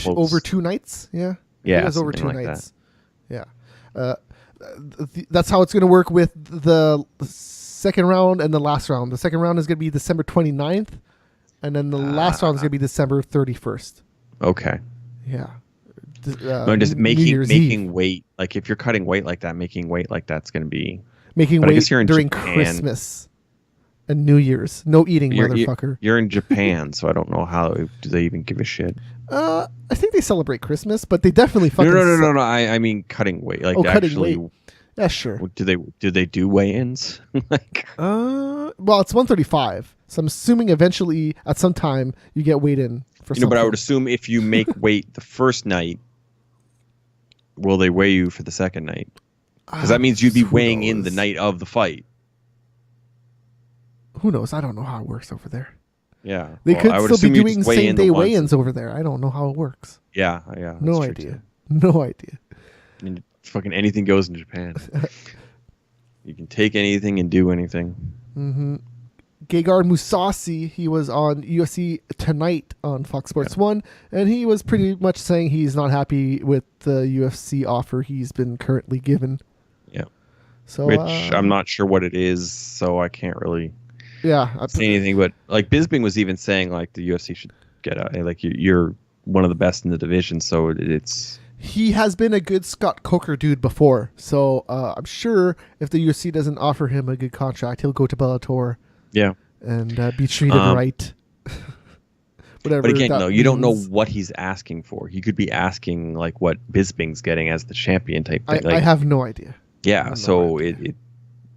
Speaker 1: over 2 nights. Yeah.
Speaker 2: Yeah.
Speaker 1: It was over 2 nights. That. Yeah. That's how it's going to work with the second round and the last round. The second round is going to be December 29th, and then the last round is going to be December 31st.
Speaker 2: Okay.
Speaker 1: Yeah.
Speaker 2: Just making weight, like if you're cutting weight like that, making weight like that's going to be
Speaker 1: making weight during Japan. Christmas and New Year's. No eating, motherfucker.
Speaker 2: You're in Japan, so I don't know how do they even give a shit.
Speaker 1: I think they celebrate Christmas, but they definitely fucking
Speaker 2: no. I mean cutting weight, like actually.
Speaker 1: Cutting weight. Yeah, sure.
Speaker 2: Do they do weigh-ins?
Speaker 1: Well, it's 135, So I'm assuming eventually, at some time, you get weighed in for something.
Speaker 2: But I would assume if you make weight the first night, will they weigh you for the second night? Because that means you'd be weighing in the night of the fight.
Speaker 1: Who knows? I don't know how it works over there.
Speaker 2: Yeah.
Speaker 1: They could still be doing same-day weigh-ins over there. I don't know how it works.
Speaker 2: Yeah.
Speaker 1: No idea. No idea.
Speaker 2: I mean, fucking anything goes in Japan. You can take anything and do anything.
Speaker 1: Mm-hmm. Gegard Mousasi, he was on UFC Tonight on Fox Sports 1, and he was pretty much saying he's not happy with the UFC offer he's been currently given.
Speaker 2: Yeah.
Speaker 1: So,
Speaker 2: which I'm not sure what it is, so I can't really say anything. But like Bisping was even saying, like the UFC should get out. Like you're one of the best in the division, so it's.
Speaker 1: He has been a good Scott Coker dude before, so I'm sure if the UFC doesn't offer him a good contract, he'll go to Bellator.
Speaker 2: Yeah,
Speaker 1: and be treated right. Whatever.
Speaker 2: But again, you don't know what he's asking for. He could be asking like what Bisping's getting as the champion type thing.
Speaker 1: I have no idea.
Speaker 2: Yeah, so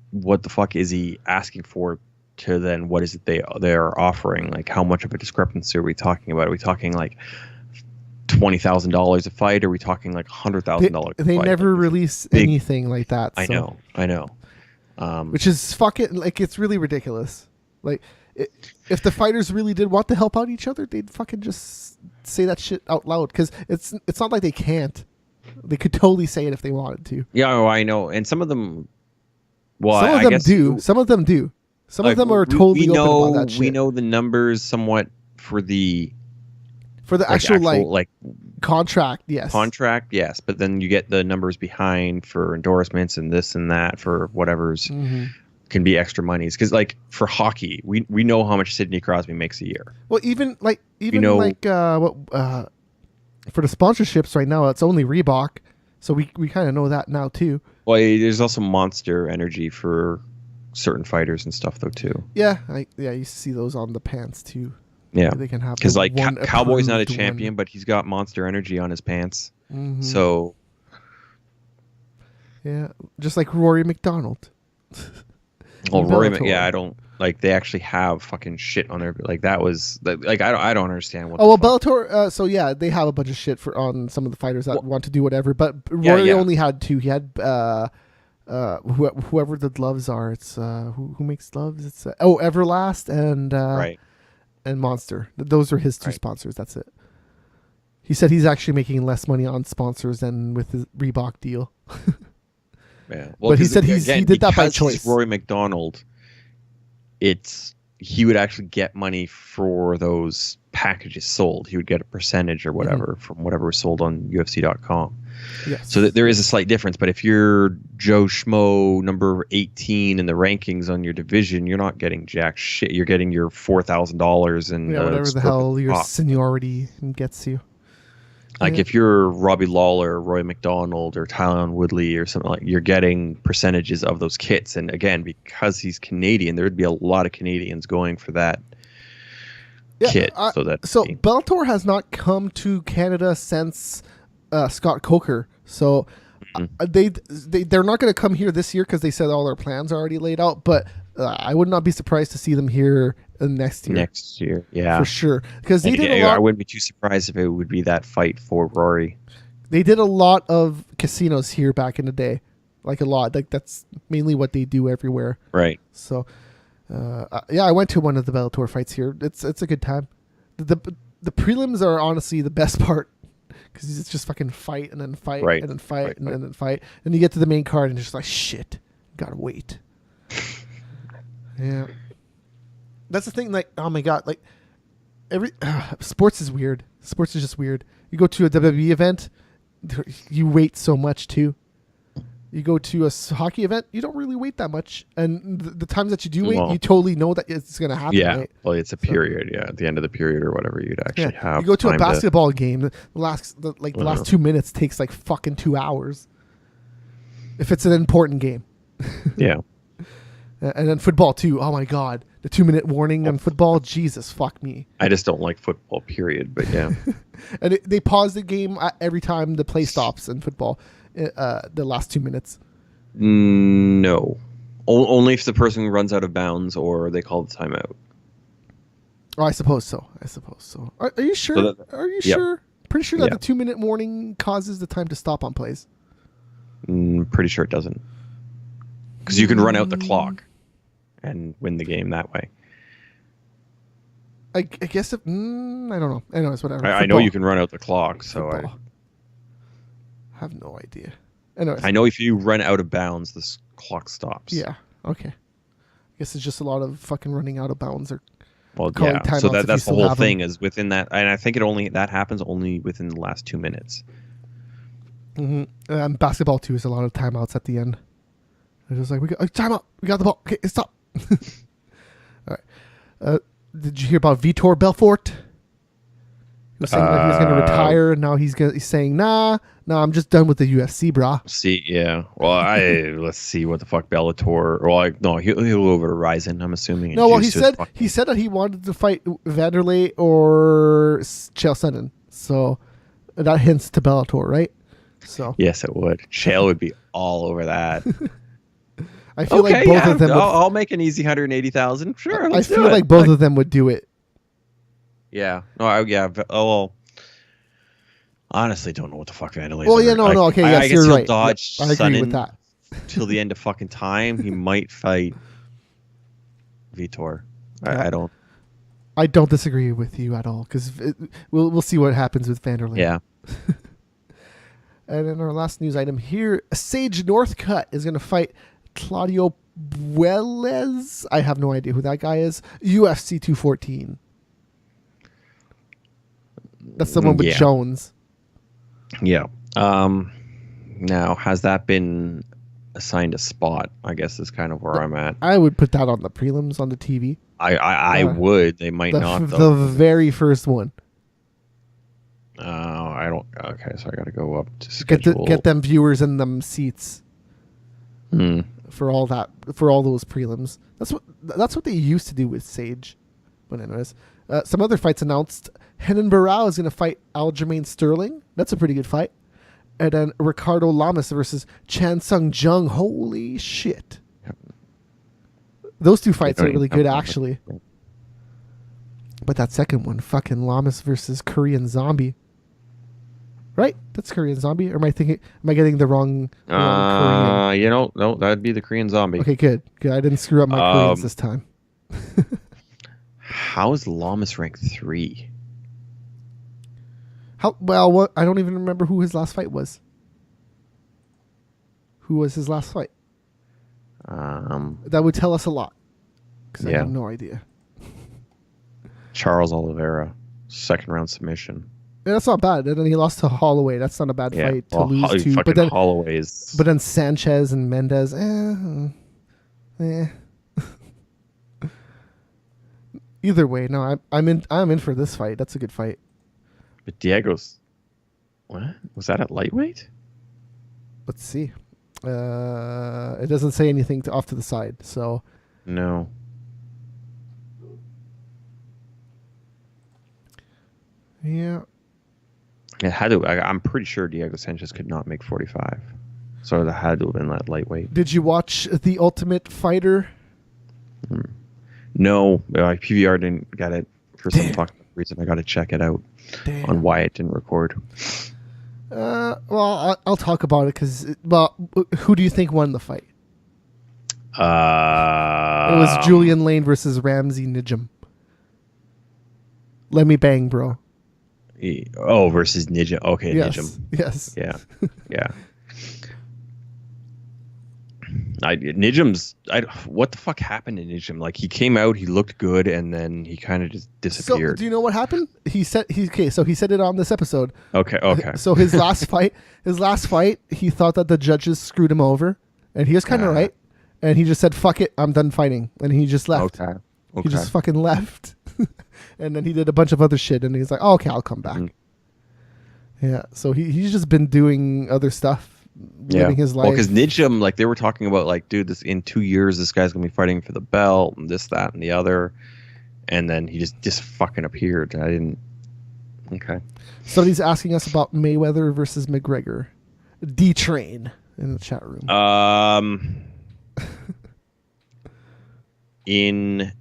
Speaker 2: what the fuck is he asking for? To then what is it they're offering? Like how much of a discrepancy are we talking about? Are we talking like $20,000 a fight? Are we talking like $100,000?
Speaker 1: They never release anything like that.
Speaker 2: I know.
Speaker 1: Which is fucking like it's really ridiculous. Like if the fighters really did want to help out each other, they'd fucking just say that shit out loud because it's not like they can't. They could totally say it if they wanted to.
Speaker 2: Yeah, I know, and some of them. Well,
Speaker 1: some of them do. Some of them do. Some of them are totally open about that shit.
Speaker 2: We know the numbers somewhat for the
Speaker 1: actual contract, yes.
Speaker 2: Contract, yes. But then you get the numbers behind for endorsements and this and that for whatever's can be extra monies. Because like for hockey, we know how much Sidney Crosby makes a year.
Speaker 1: Well, for the sponsorships right now, it's only Reebok, so we kind of know that now too.
Speaker 2: Well, there's also Monster Energy for certain fighters and stuff though too.
Speaker 1: Yeah, I used to see those on the pants too.
Speaker 2: Yeah,
Speaker 1: they can have
Speaker 2: because like Cowboy's not a champion, but he's got Monster Energy on his pants. Mm-hmm. So
Speaker 1: yeah, just like Rory McDonald.
Speaker 2: Well, Rory, I don't like. They actually have fucking shit on their like. That was like I don't understand what.
Speaker 1: Oh well, Bellator. So yeah, they have a bunch of shit on some of the fighters that want to do whatever. But Rory only had two. He had whoever the gloves are. It's who makes gloves. It's Everlast and
Speaker 2: right.
Speaker 1: And Monster. Those are his two sponsors. That's it. He said he's actually making less money on sponsors than with his Reebok deal.
Speaker 2: Yeah. Well,
Speaker 1: but he said he did that by choice.
Speaker 2: Rory McDonald, he would actually get money for those packages sold. He would get a percentage or whatever from whatever was sold on UFC.com.
Speaker 1: Yes.
Speaker 2: So there is a slight difference. But if you're Joe Schmo number 18 in the rankings on your division, you're not getting jack shit. You're getting your $4,000 and
Speaker 1: whatever the hell your seniority gets you.
Speaker 2: Like if you're Robbie Lawler, Roy McDonald, or Tyron Woodley or something, like you're getting percentages of those kits. And again, because he's Canadian, there would be a lot of Canadians going for that kit. So
Speaker 1: Bellator has not come to Canada since Scott Coker. So they're not going to come here this year because they said all their plans are already laid out. But I would not be surprised to see them here next year.
Speaker 2: Next year, yeah,
Speaker 1: for sure. Because they did a lot.
Speaker 2: I wouldn't be too surprised if it would be that fight for Rory.
Speaker 1: They did a lot of casinos here back in the day, like a lot. Like that's mainly what they do everywhere.
Speaker 2: Right.
Speaker 1: So, I went to one of the Bellator fights here. It's a good time. The prelims are honestly the best part because it's just fucking fight and then fight and then fight and then fight, and you get to the main card and it's just like shit, gotta wait. Yeah. That's the thing, like, oh my god, like, sports is weird. Sports is just weird. You go to a WWE event, you wait so much, too. You go to a hockey event, you don't really wait that much. And the times that you do wait, you totally know that it's going to happen, right?
Speaker 2: Well, it's a period, at the end of the period or whatever you'd actually have.
Speaker 1: You go to a basketball game, the last 2 minutes takes, like, fucking 2 hours. If it's an important game.
Speaker 2: Yeah.
Speaker 1: And then football, too. Oh, my God. The 2-minute warning on football. Jesus, fuck me.
Speaker 2: I just don't like football, period. But, yeah.
Speaker 1: And they pause the game every time the play stops in football, the last 2 minutes.
Speaker 2: No. Only if the person runs out of bounds or they call the timeout.
Speaker 1: Oh, I suppose so. Are you sure? Are you sure? Pretty sure that the 2-minute warning causes the time to stop on plays.
Speaker 2: Pretty sure it doesn't. Because you can run out the clock and win the game that way.
Speaker 1: I guess I don't know. Anyways, whatever.
Speaker 2: I know you can run out the clock, so I
Speaker 1: have no idea. Anyways,
Speaker 2: I know if you run out of bounds, this clock stops.
Speaker 1: Yeah. Okay. I guess it's just a lot of fucking running out of bounds or.
Speaker 2: Well, yeah. So that's the whole thing is within that, and I think that happens only within the last 2 minutes.
Speaker 1: Mm-hmm. Basketball too is a lot of timeouts at the end. It's just like we got timeout. We got the ball. Okay, stop. All right. Did you hear about Vitor Belfort? He was saying that he was going to retire, and now he's saying, nah, I'm just done with the UFC, brah.
Speaker 2: See, yeah. Well, let's see what the fuck Bellator. Well, no, he'll go over to Ryzen, I'm assuming.
Speaker 1: No, well, he said that he wanted to fight Vanderlei or Chael Sonnen. So that hints to Bellator, right? So
Speaker 2: yes, it would. Chael would be all over that.
Speaker 1: I feel like both of them.
Speaker 2: I'll make an easy 180,000. Sure,
Speaker 1: I feel like both of them would do it.
Speaker 2: Yeah. Well, honestly, don't know what the fuck Vanderlei.
Speaker 1: Well, yeah, no. Okay, yes, you're right.
Speaker 2: Dodge
Speaker 1: I agree with that.
Speaker 2: Till the end of fucking time, he might fight Vitor.
Speaker 1: Yeah.
Speaker 2: I don't.
Speaker 1: I don't disagree with you at all because we'll see what happens with Vanderlei.
Speaker 2: Yeah.
Speaker 1: And in our last news item here, Sage Northcutt is going to fight Claudio Bueles. I have no idea who that guy is. UFC 214. That's the one with Jones.
Speaker 2: Yeah. Now, has that been assigned a spot? I guess is kind of where I'm at.
Speaker 1: I would put that on the prelims on the TV.
Speaker 2: I would. They might not, though.
Speaker 1: The very first one.
Speaker 2: I don't. Okay, so I got to go up to schedule.
Speaker 1: Get them viewers and them seats. For all those prelims. That's what they used to do with Sage. But anyways, some other fights announced. Renan Barão is going to fight Aljamain Sterling. That's a pretty good fight. And then Ricardo Lamas versus Chan Sung Jung. Holy shit. Those two fights are really good, actually. But that second one, fucking Lamas versus Korean Zombie. Right? That's Korean Zombie. Or am I getting the wrong Korean?
Speaker 2: No, that'd be the Korean Zombie.
Speaker 1: Okay, good. I didn't screw up my Koreans this time.
Speaker 2: How is Lamas rank 3?
Speaker 1: What? I don't even remember who his last fight was. Who was his last fight? That would tell us a lot. Because I have no idea.
Speaker 2: Charles Oliveira, second round submission.
Speaker 1: Yeah, that's not bad. And then he lost to Holloway. That's not a bad fight to lose to. But then
Speaker 2: Holloway's.
Speaker 1: But then Sanchez and Mendez. Either way, no, I'm in for this fight. That's a good fight.
Speaker 2: But Diego's, what was that at lightweight?
Speaker 1: Let's see. It doesn't say anything off to the side, so
Speaker 2: no.
Speaker 1: Yeah.
Speaker 2: It had to. I'm pretty sure Diego Sanchez could not make 45, so that had to have been that lightweight.
Speaker 1: Did you watch The Ultimate Fighter?
Speaker 2: No, my PVR didn't get it for some fucking reason. I got to check it out on why it didn't record.
Speaker 1: Well, I'll talk about it because. Well, who do you think won the fight? It was Julian Lane versus Ramsey Nijam. Let me bang, bro.
Speaker 2: Versus Nijam. Okay,
Speaker 1: yes.
Speaker 2: Nijam.
Speaker 1: Yes.
Speaker 2: Yeah. Nijam's. What the fuck happened to Nijam? Like, he came out, he looked good, and then he kind of just disappeared.
Speaker 1: So, do you know what happened? He said it on this episode.
Speaker 2: Okay.
Speaker 1: So his last fight, he thought that the judges screwed him over, and he was kind of right, and he just said, "Fuck it, I'm done fighting," and he just left.
Speaker 2: Okay.
Speaker 1: He just fucking left, and then he did a bunch of other shit, and he's like, "Oh, okay, I'll come back." Yeah. So he's just been doing other stuff. Living his life.
Speaker 2: Well, because Nijam, like, they were talking about, like, dude, this in 2 years, this guy's gonna be fighting for the belt and this, that, and the other, and then he just fucking appeared. I didn't. Okay.
Speaker 1: Somebody's asking us about Mayweather versus McGregor. D-Train in the chat room.
Speaker 2: In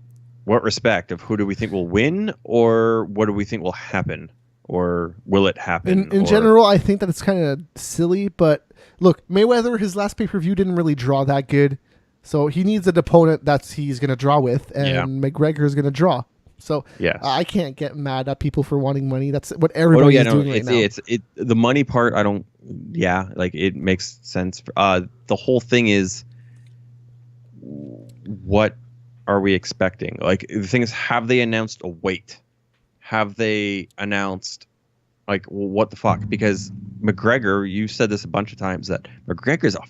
Speaker 2: what respect of who do we think will win, or what do we think will happen, or will it happen?
Speaker 1: In general, I think that it's kind of silly, but look, Mayweather, his last pay-per-view didn't really draw that good, so he needs an opponent he's going to draw with, and McGregor is going to draw. So I can't get mad at people for wanting money. That's what everybody is doing right now.
Speaker 2: The money part, I don't. Yeah, like it makes sense. The whole thing is, what are we expecting? Like the thing is, have they announced a weight? Have they announced like what the fuck? Because McGregor, you said this a bunch of times that McGregor's a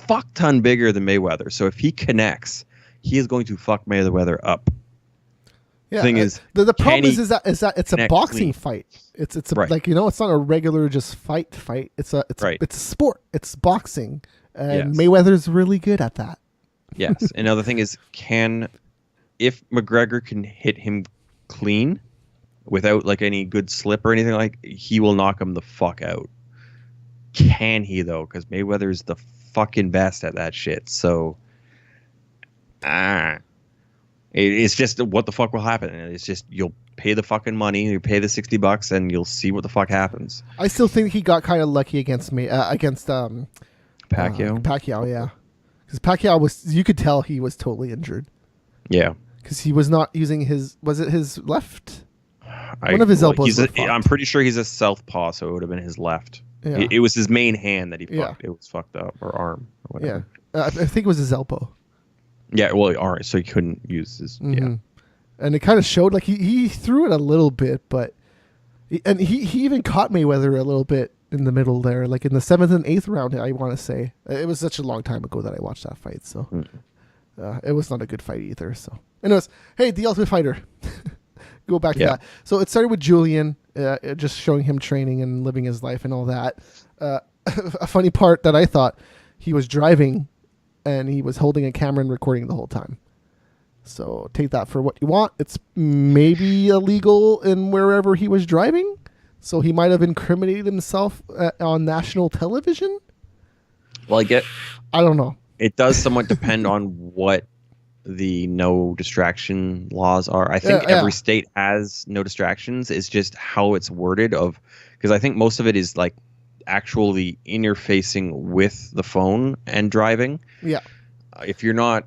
Speaker 2: fuck ton bigger than Mayweather. So if he connects, he is going to fuck Mayweather up.
Speaker 1: Yeah, thing is, the problem is that it's a boxing fight. It's like, you know, it's not a regular just fight. It's a sport. It's boxing, and Mayweather's really good at that.
Speaker 2: Yes. Another thing is, if McGregor can hit him clean without like any good slip or anything, like he will knock him the fuck out. Can he though? Because Mayweather's the fucking best at that shit. So, it's just what the fuck will happen. It's just you'll pay the fucking money, you pay the $60, and you'll see what the fuck happens.
Speaker 1: I still think he got kind of lucky against Pacquiao. Pacquiao, yeah. Because Pacquiao you could tell he was totally injured.
Speaker 2: Yeah.
Speaker 1: Because he was not using his left? One of his elbows.
Speaker 2: I'm pretty sure he's a southpaw, so it would have been his left. Yeah. It was his main hand that he fucked. Yeah. It was fucked up, or arm, or whatever.
Speaker 1: Yeah. I think it was his elbow.
Speaker 2: Yeah, well, all right, so he couldn't use his, yeah.
Speaker 1: And it kind of showed, like, he threw it a little bit, but... And he even caught Mayweather a little bit in the middle there, like in the 7th and 8th round, I want to say. It was such a long time ago that I watched that fight, so... it was not a good fight either, so... Anyways, hey, The Ultimate Fighter. Go back to that. So it started with Julian, just showing him training and living his life and all that. A funny part that I thought, he was driving... and he was holding a camera and recording the whole time. So take that for what you want. It's maybe illegal in wherever he was driving. So he might have incriminated himself on national television.
Speaker 2: Well,
Speaker 1: I don't know.
Speaker 2: It does somewhat depend on what the no distraction laws are. I think every state has no distractions. It's just how it's worded because I think most of it is like actually interfacing with the phone and driving. Yeah. If you're not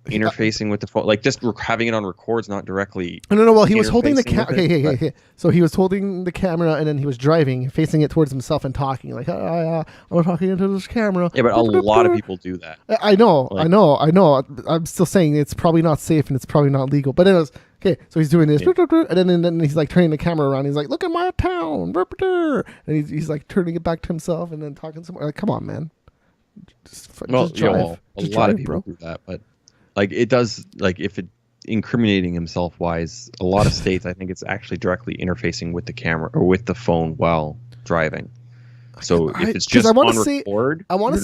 Speaker 2: interfacing with the phone, like just having it on record's not directly.
Speaker 1: No. Well, he was holding the camera. Okay. So he was holding the camera and then he was driving, facing it towards himself and talking like, I'm talking into this camera.
Speaker 2: Yeah, but a lot of people do that.
Speaker 1: I know. I'm still saying it's probably not safe and it's probably not legal. But anyways, okay, so he's doing this, and then he's like turning the camera around. He's like, "Look at my town," and he's like turning it back to himself and then talking some more. Like, come on, man. Just drive.
Speaker 2: A lot of people do that, but like it does, like if it incriminating himself wise, a lot of states, I think it's actually directly interfacing with the camera or with the phone while driving. So if it's just on record,
Speaker 1: I want to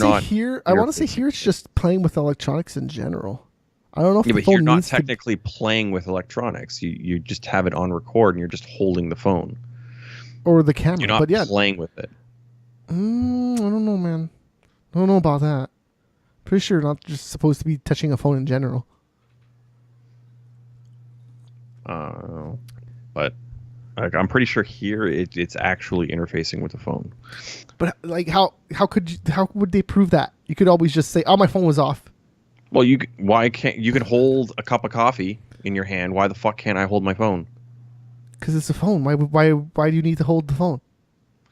Speaker 1: say here it's just playing with electronics in general. I don't know if
Speaker 2: but you're not technically playing with electronics. You just have it on record and you're just holding the phone.
Speaker 1: Or the camera.
Speaker 2: You're not playing with it.
Speaker 1: I don't know, man. I don't know about that. Pretty sure you're not just supposed to be touching a phone in general.
Speaker 2: But like, I'm pretty sure here it's actually interfacing with the phone.
Speaker 1: But like how would they prove that? You could always just say, "Oh, my phone was off."
Speaker 2: Well, you can hold a cup of coffee in your hand. Why the fuck can't I hold my phone?
Speaker 1: Because it's a phone. Why do you need to hold the phone?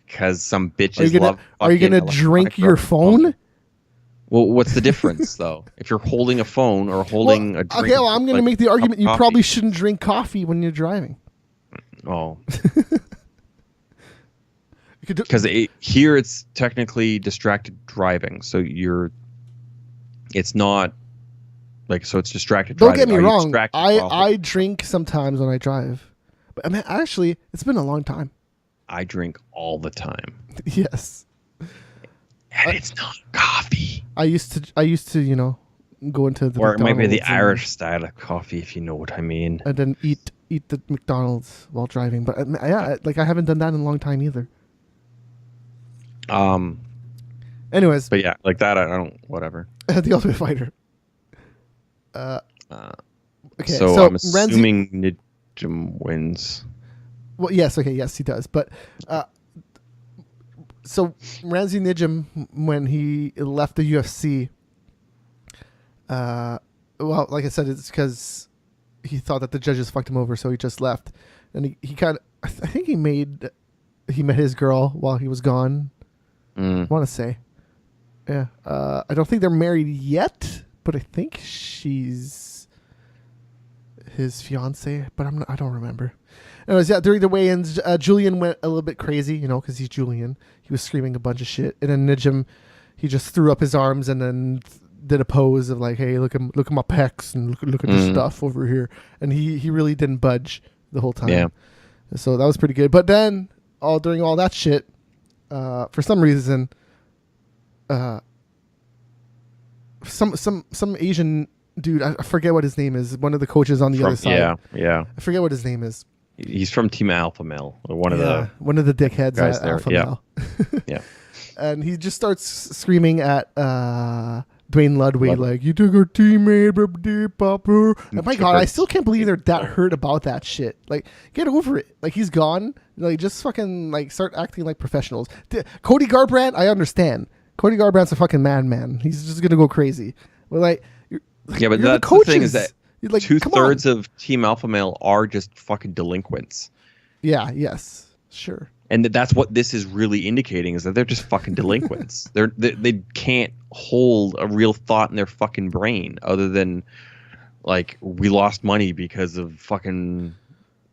Speaker 2: Because some bitches love.
Speaker 1: Are you gonna drink your phone?
Speaker 2: Well, what's the difference though? If you're holding a phone or holding a drink.
Speaker 1: Okay, well, I'm gonna make the argument you probably shouldn't drink coffee when you're driving.
Speaker 2: Oh. Because here it's technically distracted driving, so it's not like, so it's distracted driving.
Speaker 1: Don't get me wrong. I drink sometimes when I drive, but I mean, actually, it's been a long time.
Speaker 2: I drink all the time.
Speaker 1: Yes.
Speaker 2: And it's not coffee.
Speaker 1: I used to, go into the
Speaker 2: or it might be the Irish style of coffee, if you know what I mean.
Speaker 1: And then eat the McDonald's while driving. But yeah, like I haven't done that in a long time either. Anyways.
Speaker 2: But yeah, like that, I don't, whatever.
Speaker 1: The Ultimate Fighter. Okay,
Speaker 2: so I'm assuming Nijim wins.
Speaker 1: Well, yes, okay, yes, he does. But so Ramsey Nijim, when he left the UFC, well, like I said, it's because he thought that the judges fucked him over, so he just left. And he kind of, I think he met his girl while he was gone. I want to say, yeah. I don't think they're married yet, but I think she's his fiance. But I don't remember. Anyways, yeah. During the weigh-ins, Julian went a little bit crazy, because he's Julian. He was screaming a bunch of shit, and then Nijim, he just threw up his arms and then did a pose of like, "Hey, look at my pecs and look at this stuff over here," and he really didn't budge the whole time.
Speaker 2: Yeah.
Speaker 1: So that was pretty good. But then, during all that shit, for some reason, some Asian dude, I forget what his name is, one of the coaches on the other side.
Speaker 2: Yeah.
Speaker 1: I forget what his name is.
Speaker 2: He's from Team Alpha Male, one of the
Speaker 1: dickheads
Speaker 2: guys
Speaker 1: at
Speaker 2: there.
Speaker 1: Alpha Male.
Speaker 2: Yeah.
Speaker 1: And he just starts screaming at Dwayne Ludwig, like, "You took our teammate, and my God, I still can't believe they're that hurt about that shit. Like, get over it. Like, he's gone. Like, just fucking, like, start acting like professionals. Cody Garbrandt, I understand. Cody Garbrandt's a fucking madman. He's just gonna go crazy. But but
Speaker 2: that's the thing is that like, 2/3 of Team Alpha Male are just fucking delinquents.
Speaker 1: Yeah. Yes. Sure.
Speaker 2: And that's what this is really indicating, is that they're just fucking delinquents. They can't hold a real thought in their fucking brain other than, like, we lost money because of fucking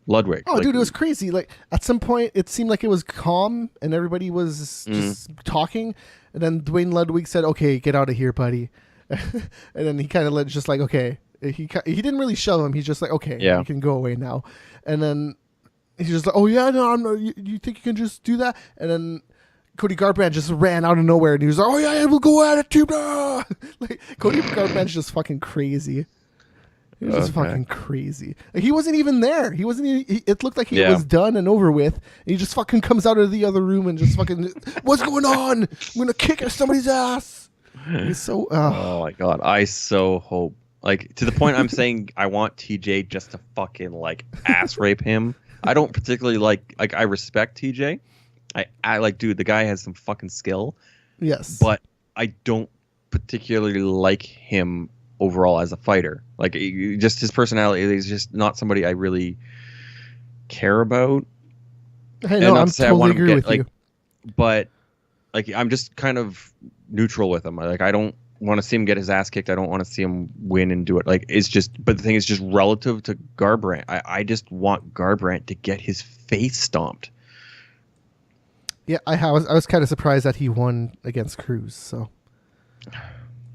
Speaker 2: Ludwig.
Speaker 1: Oh, dude, it was crazy. Like, at some point, it seemed like it was calm and everybody was just talking. And then Dwayne Ludwig said, "Okay, get out of here, buddy." And then he kind of just like, okay. He didn't really shove him. He's just like, "Okay, you can go away now." And then he's just like, "Oh yeah, no, I'm not, you think you can just do that?" And then Cody Garbrandt just ran out of nowhere, and he was like, "Oh yeah, we'll go at it too." Like, Cody Garbrandt's just fucking crazy. He was just fucking crazy. Like, he wasn't even there. He wasn't. It looked like he was done and over with. And he just fucking comes out of the other room and just fucking, "What's going on? I'm gonna kick somebody's ass." He's so.
Speaker 2: Oh my God! I so hope. Like, to the point I'm saying I want TJ just to fucking, like, ass rape him. I don't particularly like, I respect TJ. I like, dude, the guy has some fucking skill.
Speaker 1: Yes.
Speaker 2: But I don't particularly like him overall as a fighter. Like, just his personality is just not somebody I really care about.
Speaker 1: Hey, no, I'm totally agree with you.
Speaker 2: But, like, I'm just kind of neutral with him. Like, I don't want to see him get his ass kicked. I don't want to see him win and do it. Like, it's just, but the thing is, just relative to Garbrandt, I just want Garbrandt to get his face stomped.
Speaker 1: Yeah, I was kind of surprised that he won against Cruz. So,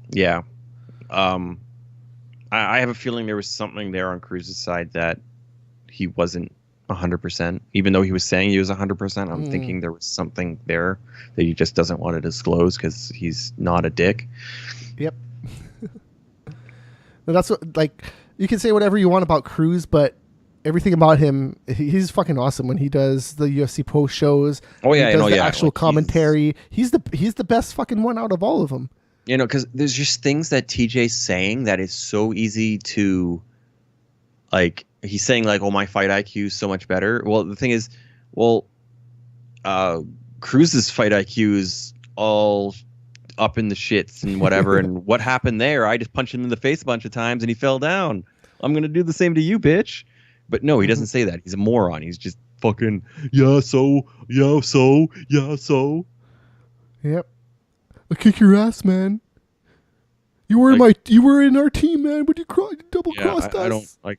Speaker 2: yeah, I have a feeling there was something there on Cruz's side that he wasn't 100%. Even though he was saying he was 100%, I'm thinking there was something there that he just doesn't want to disclose because he's not a dick.
Speaker 1: Yep. That's what, like, you can say whatever you want about Cruz, but everything about him, he's fucking awesome when he does the UFC post shows.
Speaker 2: Oh yeah,
Speaker 1: he does the actual commentary. He's the best fucking one out of all of them.
Speaker 2: Because there's just things that TJ's saying that is so easy to, like, he's saying, like, "Oh, my fight IQ is so much better." Well, the thing is, Cruz's fight IQ is all up in the shits and whatever. And what happened there? I just punched him in the face a bunch of times and he fell down. I'm gonna do the same to you, bitch. But no, he doesn't say that. He's a moron. He's just fucking so.
Speaker 1: Yep. I'll kick your ass, man. You were in our team, man, but you double crossed us.
Speaker 2: I don't like.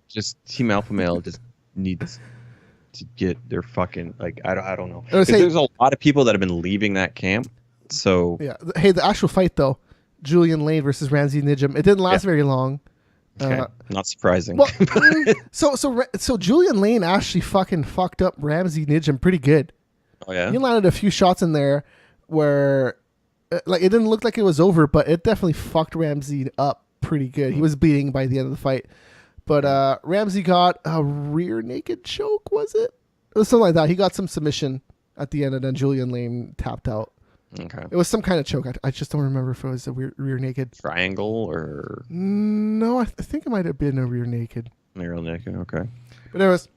Speaker 2: Just Team Alpha Male just needs to get their fucking, like, I don't know. There's a lot of people that have been leaving that camp. So
Speaker 1: yeah. Hey, the actual fight though, Julian Lane versus Ramsey Nijim, it didn't last very long.
Speaker 2: Okay. Not surprising.
Speaker 1: Well, so Julian Lane actually fucking fucked up Ramsey Nijim pretty good.
Speaker 2: Oh yeah.
Speaker 1: He landed a few shots in there where, like, it didn't look like it was over, but it definitely fucked Ramsey up pretty good. He was bleeding by the end of the fight. But Ramsey got a rear naked choke, was it? It was something like that. He got some submission at the end, and then Julian Lane tapped out.
Speaker 2: Okay.
Speaker 1: It was some kind of choke. I just don't remember if it was a rear naked.
Speaker 2: Triangle or?
Speaker 1: No, I think it might have been a rear naked.
Speaker 2: Rear naked, okay.
Speaker 1: But anyways,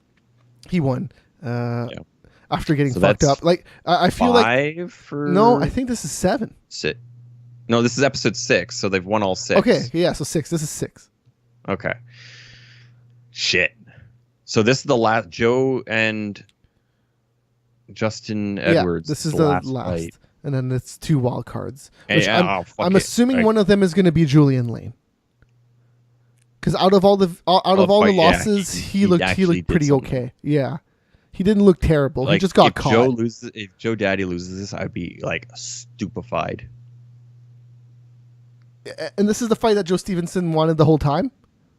Speaker 1: he won. After getting fucked up. Like, I feel No, I think this is 7.
Speaker 2: No, this is episode 6, so they've won all 6.
Speaker 1: Okay, yeah, so 6. This is 6.
Speaker 2: Okay. Shit. So this is the last. Joe and Justin Edwards.
Speaker 1: This is the last.
Speaker 2: Fight.
Speaker 1: And then it's 2 wild cards.
Speaker 2: I'm
Speaker 1: assuming one of them is going to be Julian Lane. Because out of all the losses, he looked pretty okay. Yeah. He didn't look terrible. He just got caught.
Speaker 2: If Joe Daddy loses this, I'd be like stupefied.
Speaker 1: And this is the fight that Joe Stevenson wanted the whole time?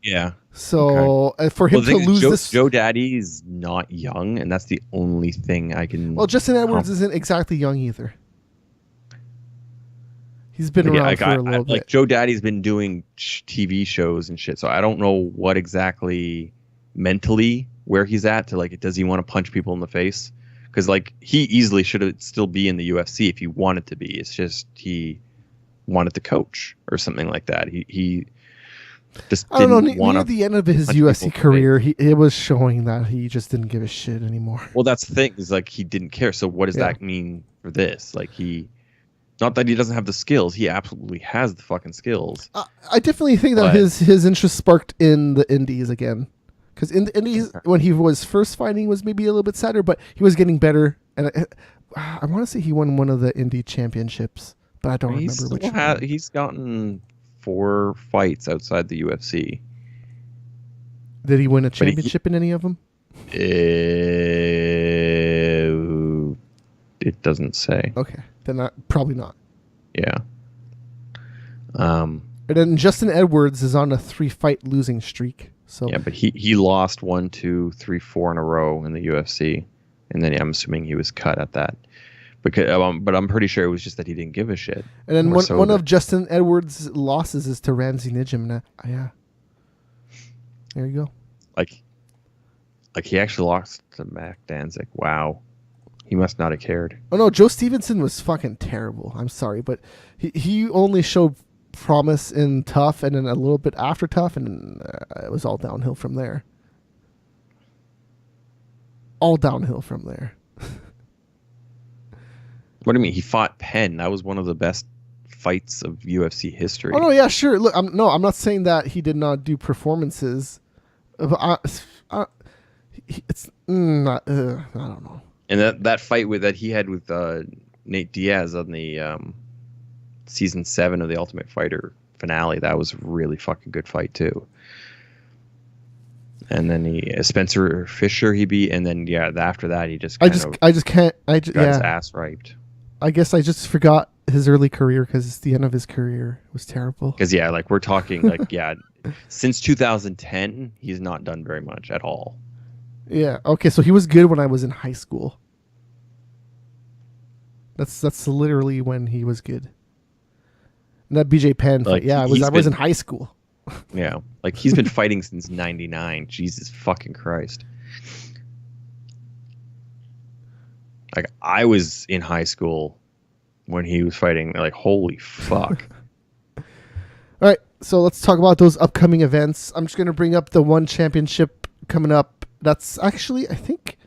Speaker 2: Yeah.
Speaker 1: So for him to lose this...
Speaker 2: Joe Daddy is not young, and that's the only thing I can...
Speaker 1: Well, Justin Edwards isn't exactly young either. He's been around for a little bit.
Speaker 2: Like, Joe Daddy's been doing TV shows and shit, so I don't know what exactly mentally where he's at to, like, does he want to punch people in the face? Because, like, he easily should still be in the UFC if he wanted to be. It's just he wanted to coach or something like that. He just
Speaker 1: I don't know. Near the end of his UFC career, it was showing that he just didn't give a shit anymore.
Speaker 2: Well, that's the thing. Is like he didn't care. So what does that mean for this? Like not that he doesn't have the skills. He absolutely has the fucking skills.
Speaker 1: I definitely think that his interest sparked in the indies again. Because in the indies, when he was first fighting, was maybe a little bit sadder, but he was getting better. And I want to say he won one of the indie championships, but I don't remember which one.
Speaker 2: He's gotten 4 fights outside the UFC.
Speaker 1: Did he win a championship in any of them?
Speaker 2: It doesn't say.
Speaker 1: Okay, then probably not.
Speaker 2: Yeah.
Speaker 1: And then Justin Edwards is on a 3-fight losing streak. So
Speaker 2: yeah, but he lost 1, 2, 3, 4 in a row in the UFC, and then I'm assuming he was cut at that. Because, but I'm pretty sure it was just that he didn't give a shit.
Speaker 1: And then one of Justin Edwards' losses is to Ramsey Nijem. Yeah. There you go. Like
Speaker 2: he actually lost to Mac Danzig. Wow. He must not have cared.
Speaker 1: Oh, no. Joe Stevenson was fucking terrible. I'm sorry. But he only showed promise in Tough and then a little bit after Tough. And it was all downhill from there. All downhill from there.
Speaker 2: What do you mean? He fought Penn. That was one of the best fights of UFC history.
Speaker 1: Oh, no, yeah, sure. Look, I'm not saying that he did not do performances. It's not. I don't know.
Speaker 2: And that fight that he had with Nate Diaz on the season 7 of the Ultimate Fighter finale, that was a really fucking good fight too. And then Spencer Fisher he beat, and then after that he just got his ass raped.
Speaker 1: I guess I just forgot his early career because the end of his career was terrible.
Speaker 2: Because we're talking since 2010 he's not done very much at all.
Speaker 1: Yeah. Okay. So he was good when I was in high school. That's literally when he was good. And that BJ Penn fight. Yeah, I was in high school.
Speaker 2: Yeah, like he's been fighting since '99. Jesus fucking Christ. Like I was in high school when he was fighting. Like holy fuck.
Speaker 1: All right, so let's talk about those upcoming events. I'm just gonna bring up the one championship coming up. That's actually I think.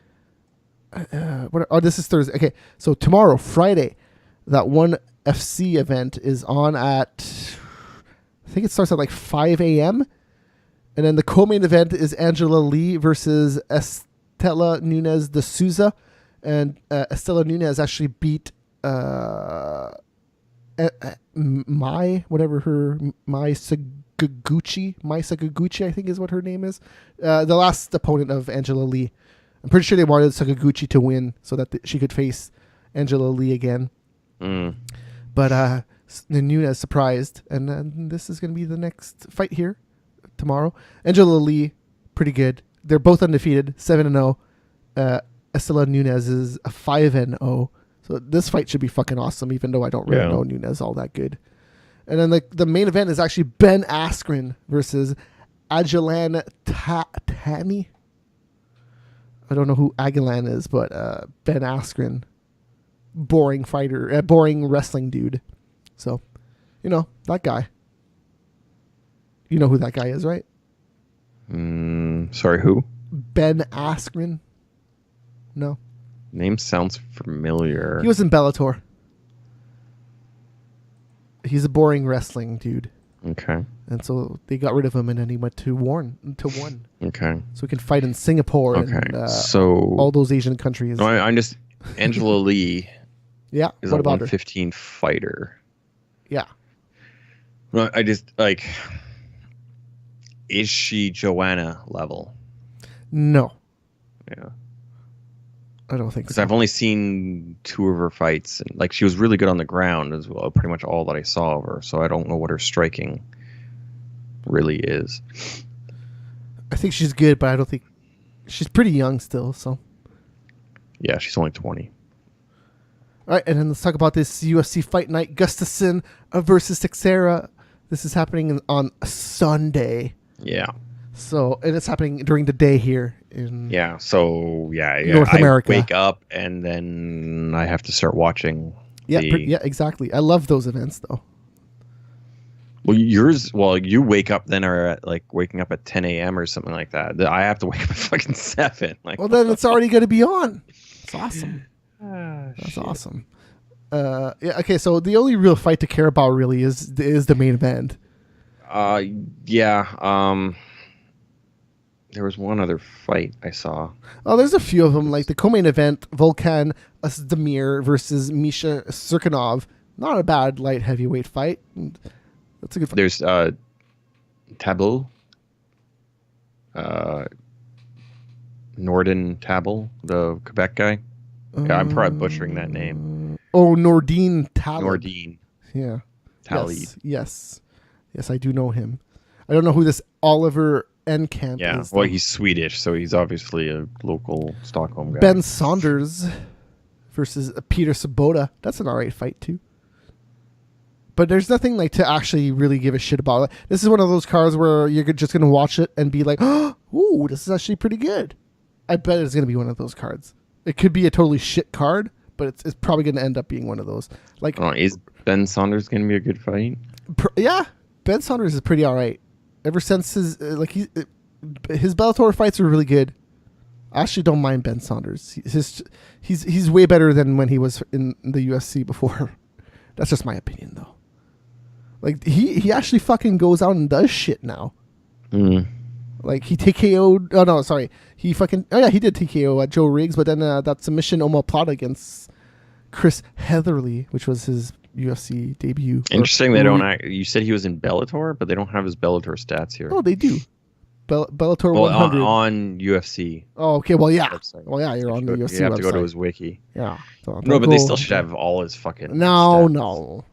Speaker 1: This is Thursday. Okay, so tomorrow, Friday, that one FC event is on at. I think it starts at like 5 a.m. And then the co-main event is Angela Lee versus Estela Nunes de Souza. And Estela Nunes actually beat Mai Sakaguchi, I think is what her name is. The last opponent of Angela Lee. I'm pretty sure they wanted Sakaguchi to win so that she could face Angela Lee again. But Nunes surprised, and this is going to be the next fight here tomorrow. Angela Lee, pretty good. They're both undefeated, 7-0. Estela Nunes is a 5-0. So this fight should be fucking awesome, even though I don't really know Nunes all that good. And then the main event is actually Ben Askren versus Agilan Tani. I don't know who Agilan is, but Ben Askren. boring fighter, boring wrestling dude. So, that guy. You know who that guy is, right?
Speaker 2: Sorry, who?
Speaker 1: Ben Askren. No.
Speaker 2: Name sounds familiar.
Speaker 1: He was in Bellator. He's a boring wrestling dude.
Speaker 2: Okay.
Speaker 1: And so they got rid of him, and then he went to One.
Speaker 2: Okay.
Speaker 1: So he can fight in Singapore and
Speaker 2: so
Speaker 1: all those Asian countries.
Speaker 2: No, I'm just Angela Lee.
Speaker 1: Yeah.
Speaker 2: Is
Speaker 1: what
Speaker 2: a
Speaker 1: about
Speaker 2: 115 fighter.
Speaker 1: Yeah.
Speaker 2: No, I just is she Joanna level?
Speaker 1: No.
Speaker 2: Yeah.
Speaker 1: I don't think so.
Speaker 2: Because I've only seen 2 of her fights, and she was really good on the ground as well. Pretty much all that I saw of her. So I don't know what her striking really is.
Speaker 1: I think she's good, but I don't think she's pretty young still. So
Speaker 2: yeah, she's only 20.
Speaker 1: All right, and then let's talk about this UFC Fight Night: Gustafsson versus Teixeira. This is happening on Sunday.
Speaker 2: Yeah.
Speaker 1: So, and it's happening during the day here in
Speaker 2: North
Speaker 1: America.
Speaker 2: I wake up and then I have to start watching.
Speaker 1: Yeah, exactly. I love those events though.
Speaker 2: Well, you wake up then or at waking up at 10 a.m. or something like that. I have to wake up at fucking 7.
Speaker 1: Well, then it's already going to be on. It's awesome. That's awesome. Okay, so the only real fight to care about really is the main event.
Speaker 2: There was one other fight I saw.
Speaker 1: Oh, there's a few of them, like the co-main event, Volkan Ozdemir versus Misha Cirkunov. Not a bad light heavyweight fight. That's a good fight.
Speaker 2: There's Tabel. Norden Tabel, the Quebec guy. Yeah, I'm probably butchering that name.
Speaker 1: Oh, Nordine Talib.
Speaker 2: Nordine.
Speaker 1: Yeah.
Speaker 2: Talib.
Speaker 1: Yes, I do know him. I don't know who this Oliver Enkamp is.
Speaker 2: Well, he's Swedish, so he's obviously a local Stockholm guy.
Speaker 1: Ben Saunders versus Peter Sabota. That's an alright fight too. But there's nothing to actually really give a shit about it. This is one of those cards where you're just going to watch it and be like, oh, ooh, this is actually pretty good. I bet it's going to be one of those cards. It could be a totally shit card, but it's probably going to end up being one of those.
Speaker 2: Is Ben Saunders going to be a good fight?
Speaker 1: Yeah, Ben Saunders is pretty alright. Ever since his Bellator fights are really good. I actually don't mind Ben Saunders. He's way better than when he was in the UFC before. That's just my opinion, though. He actually fucking goes out and does shit now.
Speaker 2: Mm.
Speaker 1: He TKO'd. Oh no, sorry. He did TKO Joe Riggs, but then that submission omoplata against Chris Heatherly, which was his UFC debut.
Speaker 2: Interesting. They don't. You said he was in Bellator, but they don't have his Bellator stats here.
Speaker 1: Oh, they do. Bellator 100
Speaker 2: on UFC.
Speaker 1: Oh, okay. Well, yeah.
Speaker 2: Website.
Speaker 1: Well, yeah. You're on the UFC.
Speaker 2: You have
Speaker 1: website.
Speaker 2: to go to his wiki.
Speaker 1: Yeah. So
Speaker 2: no, but they still should have all his fucking.
Speaker 1: No.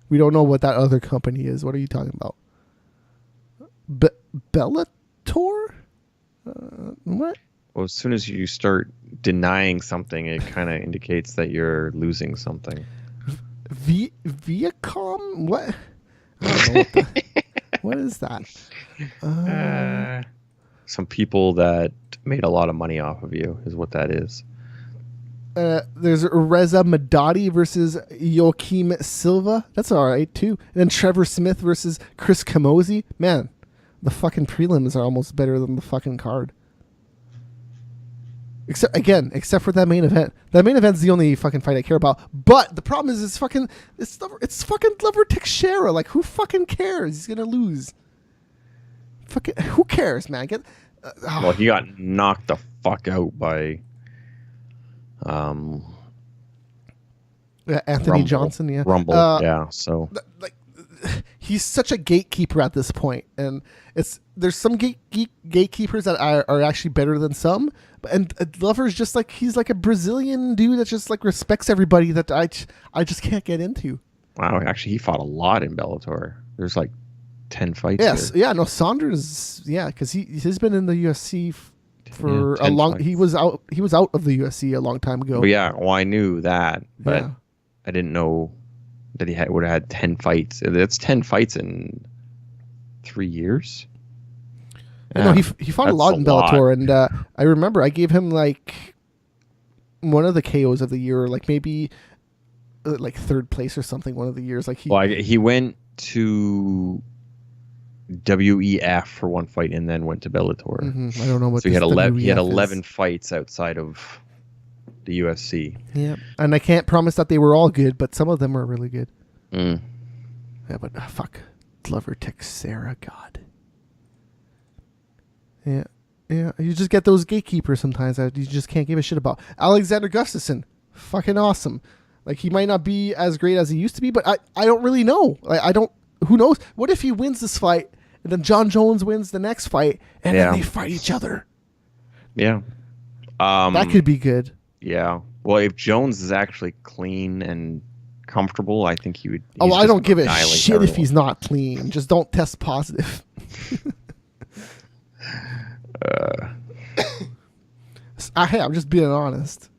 Speaker 1: We don't know what that other company is. What are you talking about? Bellator? What?
Speaker 2: Well, as soon as you start denying something, it kind of indicates that you're losing something.
Speaker 1: Viacom? What? I don't know what is that?
Speaker 2: Some people that made a lot of money off of you is what that is.
Speaker 1: There's Reza Madadi versus Joaquim Silva. That's all right, too. And then Trevor Smith versus Chris Camozzi. Man, the fucking prelims are almost better than the fucking card. Except for that main event. That main event's the only fucking fight I care about. But the problem is it's fucking Glover Teixeira. Who fucking cares? He's gonna lose. Fucking who cares, man?
Speaker 2: Well, he got knocked the fuck out by
Speaker 1: Anthony
Speaker 2: Rumble.
Speaker 1: Johnson. Yeah,
Speaker 2: Rumble. So
Speaker 1: he's such a gatekeeper at this point, and there's some gatekeepers that are actually better than some. And Glover's just he's like a Brazilian dude that just respects everybody that I just can't get into.
Speaker 2: Wow, actually, he fought a lot in Bellator. There's 10 fights.
Speaker 1: Yes,
Speaker 2: here.
Speaker 1: yeah, no, Saunders, yeah, because he's been in the UFC for a long. Fights. He was out of the UFC a long time ago.
Speaker 2: Well, yeah, well, I knew that, but I didn't know that he would have had 10 fights. That's 10 fights in 3 years.
Speaker 1: Yeah. No, he fought a lot in Bellator, and I remember I gave him one of the KOs of the year, like maybe like third place or something. One of the years, like
Speaker 2: he went to WEF for one fight and then went to Bellator.
Speaker 1: Mm-hmm. I don't know what.
Speaker 2: So he had 11 fights outside of the UFC.
Speaker 1: Yeah, and I can't promise that they were all good, but some of them were really good.
Speaker 2: Mm.
Speaker 1: Yeah, but fuck, Glover Teixeira, God. Yeah, you just get those gatekeepers sometimes that you just can't give a shit about. Alexander Gustafsson, fucking awesome. Like, he might not be as great as he used to be, but I don't really know. I don't. Who knows? What if he wins this fight and then John Jones wins the next fight and then they fight each other?
Speaker 2: Yeah,
Speaker 1: that could be good.
Speaker 2: Yeah. Well, if Jones is actually clean and comfortable, I think he would.
Speaker 1: I don't give a shit if he's not clean. Just don't test positive. Hey, I'm just being honest.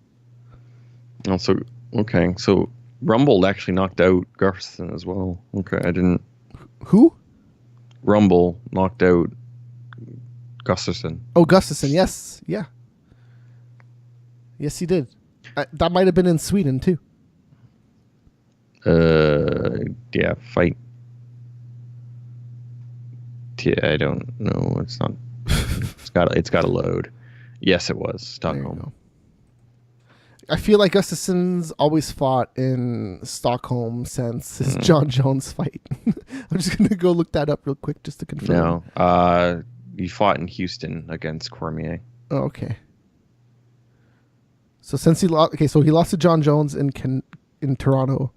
Speaker 2: Also, okay, so Rumble actually knocked out Gustafsson as well. Okay, I didn't.
Speaker 1: Who?
Speaker 2: Rumble knocked out Gustafsson.
Speaker 1: Oh, Gustafsson, yes. Yeah. Yes, he did. That might have been in Sweden, too.
Speaker 2: Yeah, fight. Yeah, I don't know. It's not. It's got to load. Yes, it was Stockholm.
Speaker 1: I feel like Gustafsson's always fought in Stockholm since his John Jones fight. I'm just gonna go look that up real quick just to confirm.
Speaker 2: No, he fought in Houston against Cormier.
Speaker 1: Oh, okay. So since he lost, so he lost to John Jones in Toronto,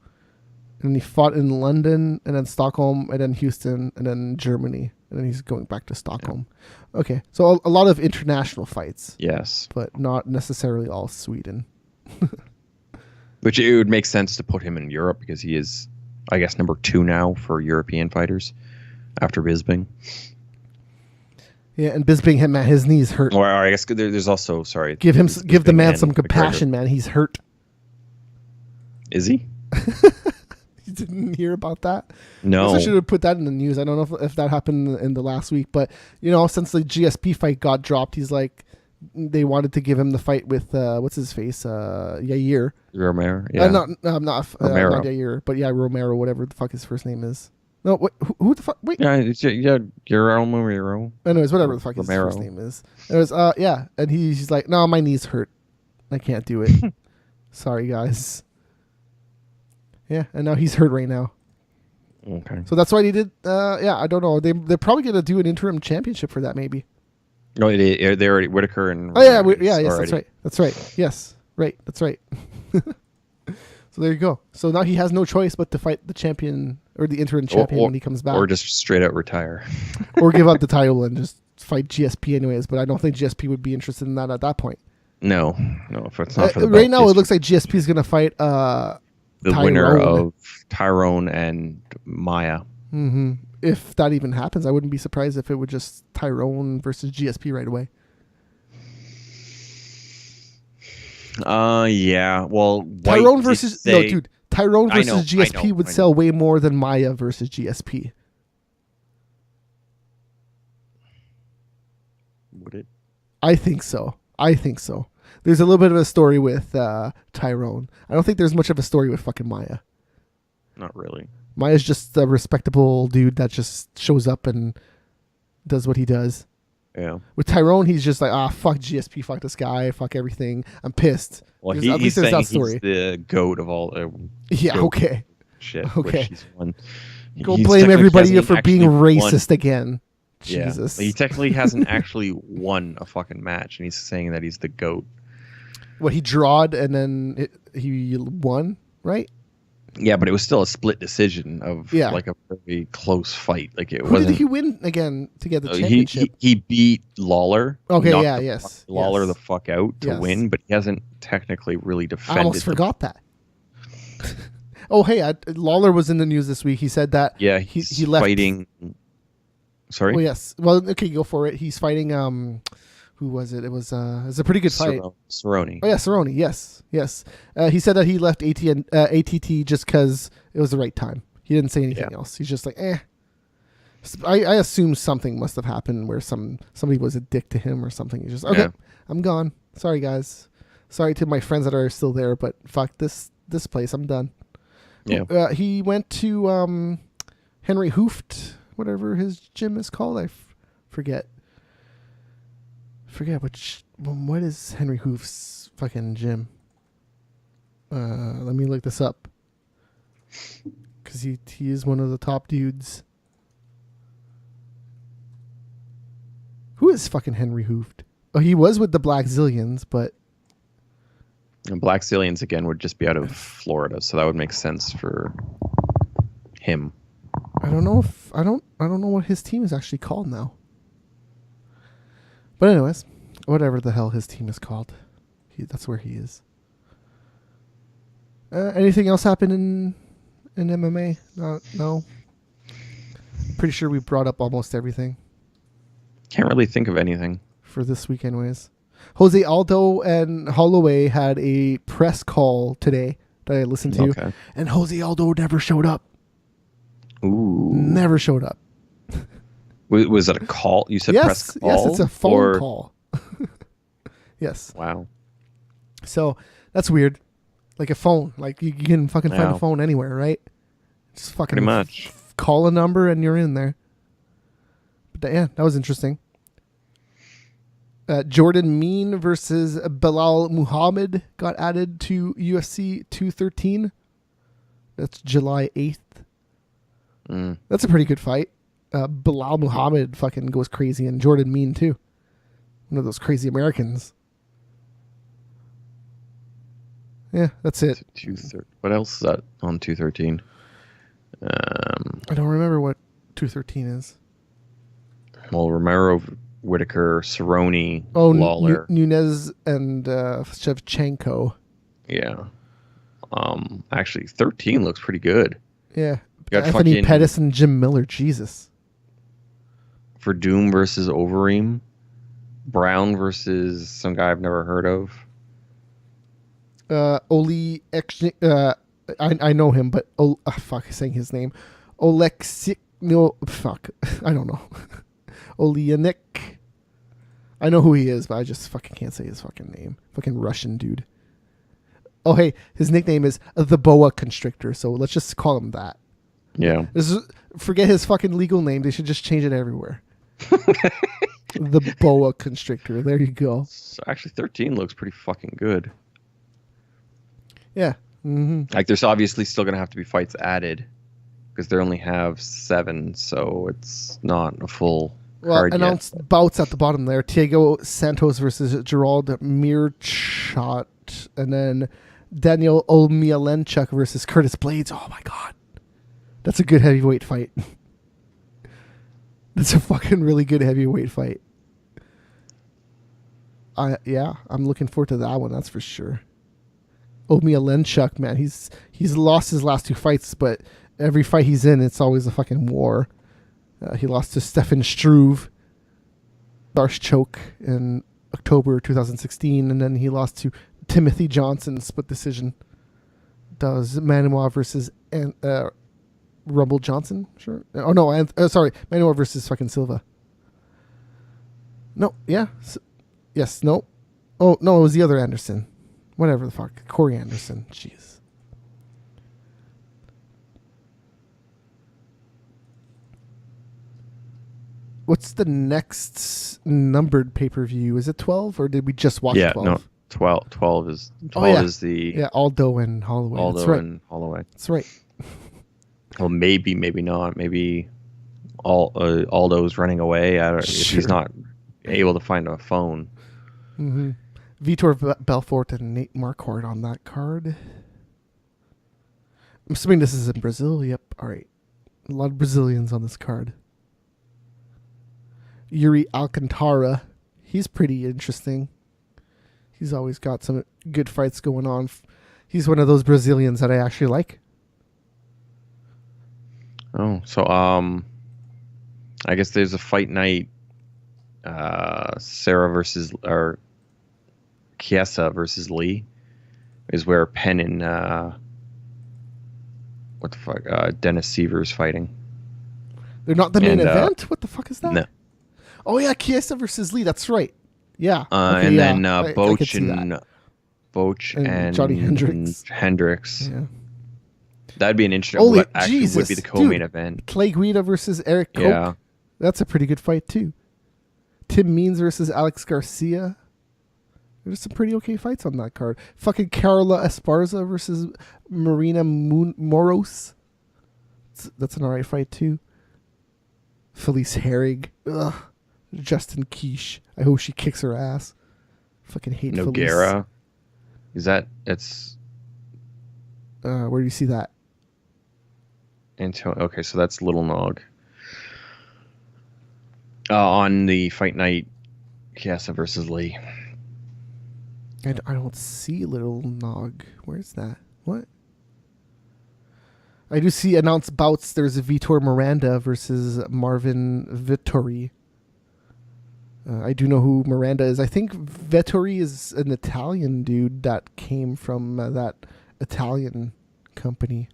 Speaker 1: and he fought in London, and then Stockholm, and then Houston, and then Germany, and then he's going back to Stockholm. Yeah. Okay, so a lot of international fights.
Speaker 2: Yes,
Speaker 1: but not necessarily all Sweden.
Speaker 2: Which it would make sense to put him in Europe because he is, I guess, number 2 now for European fighters after Bisping.
Speaker 1: Yeah, and Bisping, his knees hurt.
Speaker 2: Or I guess there's also, sorry.
Speaker 1: Give the man some compassion, man. He's hurt.
Speaker 2: Is he?
Speaker 1: You didn't hear about that?
Speaker 2: No.
Speaker 1: I should have put that in the news. I don't know if that happened in the last week, but since the GSP fight got dropped, he's like, they wanted to give him the fight with what's his face, Yair
Speaker 2: Romero. Yeah,
Speaker 1: not Yair, but yeah, Romero, whatever the fuck his first name is. No, who the fuck? Wait,
Speaker 2: yeah, Romero.
Speaker 1: Anyways, whatever the fuck his first name is. It was and he's like, no, my knees hurt, I can't do it. Sorry, guys. Yeah, and now he's hurt right now.
Speaker 2: Okay.
Speaker 1: So that's why he did. I don't know. They're probably gonna do an interim championship for that, maybe.
Speaker 2: No, they already Whitaker and.
Speaker 1: Oh yeah, yes, that's right. Yes, right, that's right. So there you go. So now he has no choice but to fight the champion or the interim champion when he comes back,
Speaker 2: or just straight out retire,
Speaker 1: or give up the title and just fight GSP anyways. But I don't think GSP would be interested in that at that point.
Speaker 2: No, if it's not for the
Speaker 1: right now, it looks like GSP is gonna fight the
Speaker 2: winner of Tyrone and Maya.
Speaker 1: Mm-hmm. If that even happens, I wouldn't be surprised if it would just Tyrone versus GSP right away.
Speaker 2: Yeah. Well,
Speaker 1: Tyrone versus Tyrone versus GSP would sell way more than Maya versus GSP.
Speaker 2: Would it?
Speaker 1: I think so. There's a little bit of a story with Tyrone. I don't think there's much of a story with fucking Maya.
Speaker 2: Not really.
Speaker 1: Maya's just a respectable dude that just shows up and does what he does.
Speaker 2: Yeah.
Speaker 1: With Tyrone, he's just like, fuck GSP, fuck this guy, fuck everything. I'm pissed.
Speaker 2: Well, he's saying that story. He's the goat of all.
Speaker 1: Okay.
Speaker 2: Shit.
Speaker 1: Okay. Go blame everybody for being racist again.
Speaker 2: Yeah.
Speaker 1: Jesus.
Speaker 2: He technically hasn't actually won a fucking match, and he's saying that he's the GOAT.
Speaker 1: What, he drawed and then he won, right?
Speaker 2: Yeah, but it was still a split decision of like a very close fight. Like it
Speaker 1: wasn't. Who did he win again to get the championship?
Speaker 2: He beat Lawler.
Speaker 1: Okay, yes.
Speaker 2: Lawler the fuck out to win, but he hasn't technically really defended.
Speaker 1: I almost forgot that. Oh, hey, Lawler was in the news this week. He said that.
Speaker 2: Yeah, he left fighting. Sorry.
Speaker 1: Oh yes. Well, okay, go for it. He's fighting. Who was it? It was a pretty good fight.
Speaker 2: Cerrone.
Speaker 1: Oh yeah, Cerrone. Yes. He said that he left ATT just because it was the right time. He didn't say anything else. He's just like, I assume something must have happened where somebody was a dick to him or something. He's just I'm gone. Sorry guys. Sorry to my friends that are still there, but fuck this place. I'm done.
Speaker 2: Yeah.
Speaker 1: He went to Henry Hooft, whatever his gym is called. I forget. What is Henry Hoof's fucking gym? Let me look this up. Because he is one of the top dudes. Who is fucking Henry Hooft? Oh, he was with the Black Zillions, but...
Speaker 2: And Black Zillions, again, would just be out of Florida, so that would make sense for him.
Speaker 1: I don't know what his team is actually called now. But anyways, whatever the hell his team is called. That's where he is. Anything else happen in MMA? No. Pretty sure we brought up almost everything.
Speaker 2: Can't really think of anything.
Speaker 1: For this week anyways. Jose Aldo and Holloway had a press call today that I listened to.
Speaker 2: Okay.
Speaker 1: And Jose Aldo never showed up.
Speaker 2: Ooh.
Speaker 1: Never showed up.
Speaker 2: Was it a call? You said press call?
Speaker 1: Yes, it's a phone call. Yes.
Speaker 2: Wow.
Speaker 1: So that's weird. Like a phone. Like you can fucking find a phone anywhere, right? Just fucking
Speaker 2: pretty much.
Speaker 1: Call a number and you're in there. But yeah, that was interesting. Jordan Mean versus Bilal Muhammad got added to UFC 213. That's July 8th. That's a pretty good fight. Bilal Muhammad fucking goes crazy, and Jordan Mean too. One of those crazy Americans. Yeah, that's it.
Speaker 2: What else is that on 213?
Speaker 1: I don't remember what 213 is.
Speaker 2: Well, Romero, Whitaker, Cerrone, Lawler.
Speaker 1: Nunez and Shevchenko.
Speaker 2: Yeah. Actually, 13 looks pretty good.
Speaker 1: Yeah. Anthony Pettis and Jim Miller. Jesus.
Speaker 2: For Doom versus Overeem. Brown versus some guy I've never heard of.
Speaker 1: Oli I know him, but saying his name. Oleksik. No, fuck. I don't know. Oleanik. I know who he is, but I just fucking can't say his fucking name. Fucking Russian dude. Oh, hey, his nickname is the Boa Constrictor, so let's just call him that.
Speaker 2: Yeah.
Speaker 1: Forget his fucking legal name. They should just change it everywhere. The Boa Constrictor. There you go.
Speaker 2: So actually, 13 looks pretty fucking good.
Speaker 1: Yeah. Mm-hmm.
Speaker 2: Like, there's obviously still going to have to be fights added because they only have 7, so it's not a full card
Speaker 1: announced
Speaker 2: yet.
Speaker 1: Bouts at the bottom there. Thiago Santos versus Gerald Mearshot. And then Daniel Olmialenchuk versus Curtis Blades. Oh, my God. That's a good heavyweight fight. That's a fucking really good heavyweight fight. I'm looking forward to that one, that's for sure. Olmialenchuk, man, he's lost his last 2 fights, but every fight he's in, it's always a fucking war. He lost to Stefan Struve, Darce choke in October 2016, and then he lost to Timothy Johnson, split decision. Does Manuel versus Rumble Johnson? Sure. Oh, no. Sorry. Manuel versus fucking Silva. No. Yeah. Yes. No. Oh, no. It was the other Anderson. Whatever the fuck. Corey Anderson. Jeez. What's the next numbered pay-per-view? Is it 12 or did we just watch 12?
Speaker 2: No. 12 is the...
Speaker 1: Yeah, Aldo and Holloway.
Speaker 2: And Holloway.
Speaker 1: That's right.
Speaker 2: Well, maybe not. Maybe Aldo's running away. If he's not able to find a phone.
Speaker 1: Mm-hmm. Vitor Belfort and Nate Marquardt on that card. I'm assuming this is in Brazil. Yep. All right. A lot of Brazilians on this card. Yuri Alcantara. He's pretty interesting. He's always got some good fights going on. He's one of those Brazilians that I actually like.
Speaker 2: Oh, so I guess there's a fight night. Sarah versus or Chiesa versus Lee is where Penn and Dennis Seaver's fighting.
Speaker 1: They're not the main event? What the fuck is that?
Speaker 2: No.
Speaker 1: Oh yeah, Chiesa versus Lee. That's right. Yeah.
Speaker 2: Then Boch and Foch and
Speaker 1: Johnny Hendricks.
Speaker 2: Yeah. That'd be an interesting. What actually would be the co-main event?
Speaker 1: Clay Guida versus Eric Koch. Yeah, that's a pretty good fight too. Tim Means versus Alex Garcia. There's some pretty okay fights on that card. Fucking Carola Esparza versus Marina Moros. That's an alright fight too. Felice Herrig. Ugh. Justin Quiche. I hope she kicks her ass. Fucking hate
Speaker 2: Nogueira. It's
Speaker 1: where do you see that?
Speaker 2: Okay, so that's Little Nog. On the Fight Night, Chiesa versus Lee.
Speaker 1: I don't see Little Nog. Where's that? What? I do see announced bouts. There's Vitor Miranda versus Marvin Vettori. I do know who Miranda is. I think Vettori is an Italian dude that came from that Italian company.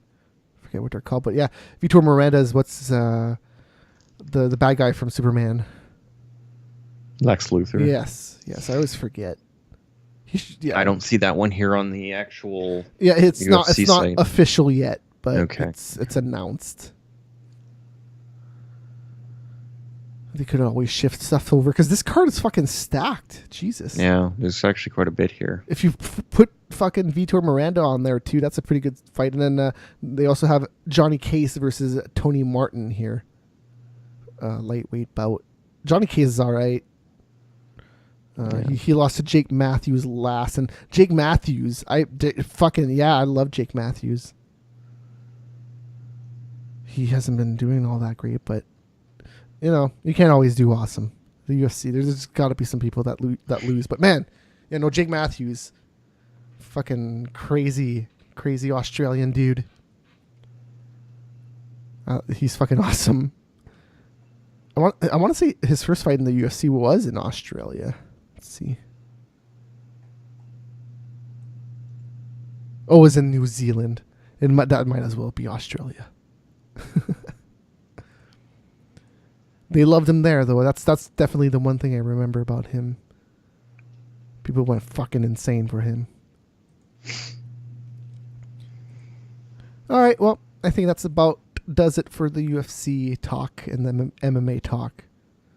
Speaker 1: I forget what they're called, but yeah, Vitor Miranda is what's the bad guy from Superman.
Speaker 2: Lex Luthor.
Speaker 1: Yes. I always forget.
Speaker 2: I don't see that one here on the actual.
Speaker 1: Yeah, it's
Speaker 2: UFC
Speaker 1: not
Speaker 2: site.
Speaker 1: Official yet, but
Speaker 2: okay.
Speaker 1: It's announced. They could always shift stuff over because this card is fucking stacked. Jesus.
Speaker 2: Yeah, there's actually quite a bit here.
Speaker 1: If you put fucking Vitor Miranda on there too, that's a pretty good fight. And then they also have Johnny Case versus Tony Martin here. Lightweight bout. Johnny Case is all right. He lost to Jake Matthews last, and Jake Matthews, I love Jake Matthews. He hasn't been doing all that great, but you can't always do awesome. The UFC, there's got to be some people that lose, but man, Jake Matthews, fucking crazy Australian dude. He's fucking awesome. I want to say his first fight in the UFC was in Australia. Let's see. Oh, it was in New Zealand. That might as well be Australia. They loved him there, though. That's definitely the one thing I remember about him. People went fucking insane for him. All right, well, I think that's about does it for the UFC talk and the MMA talk.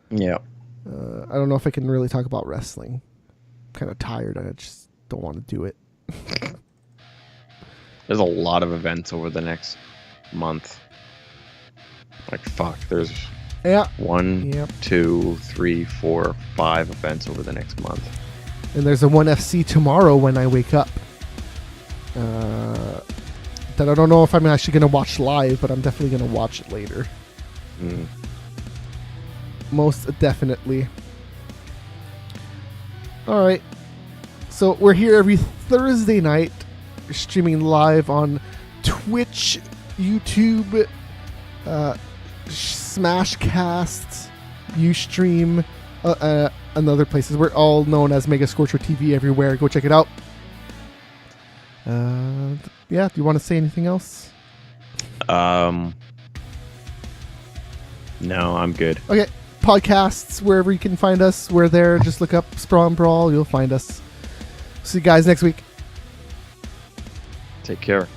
Speaker 2: Yeah.
Speaker 1: I don't know if I can really talk about wrestling. I'm kind of tired. I just don't want to do it.
Speaker 2: There's a lot of events over the next month. There's 1, 2, 3, 4, 5 events over the next month.
Speaker 1: And there's a 1FC tomorrow when I wake up. That I don't know if I'm actually going to watch live, but I'm definitely going to watch it later. Most definitely. All right. So we're here every Thursday night, streaming live on Twitch, YouTube, Smashcast, Ustream, and other places. We're all known as Mega Scorcher TV everywhere. Go check it out. Do you want to say anything else?
Speaker 2: No, I'm good.
Speaker 1: Okay. Podcasts, wherever you can find us, we're there. Just look up Sprawl and Brawl. You'll find us. See you guys next week.
Speaker 2: Take care.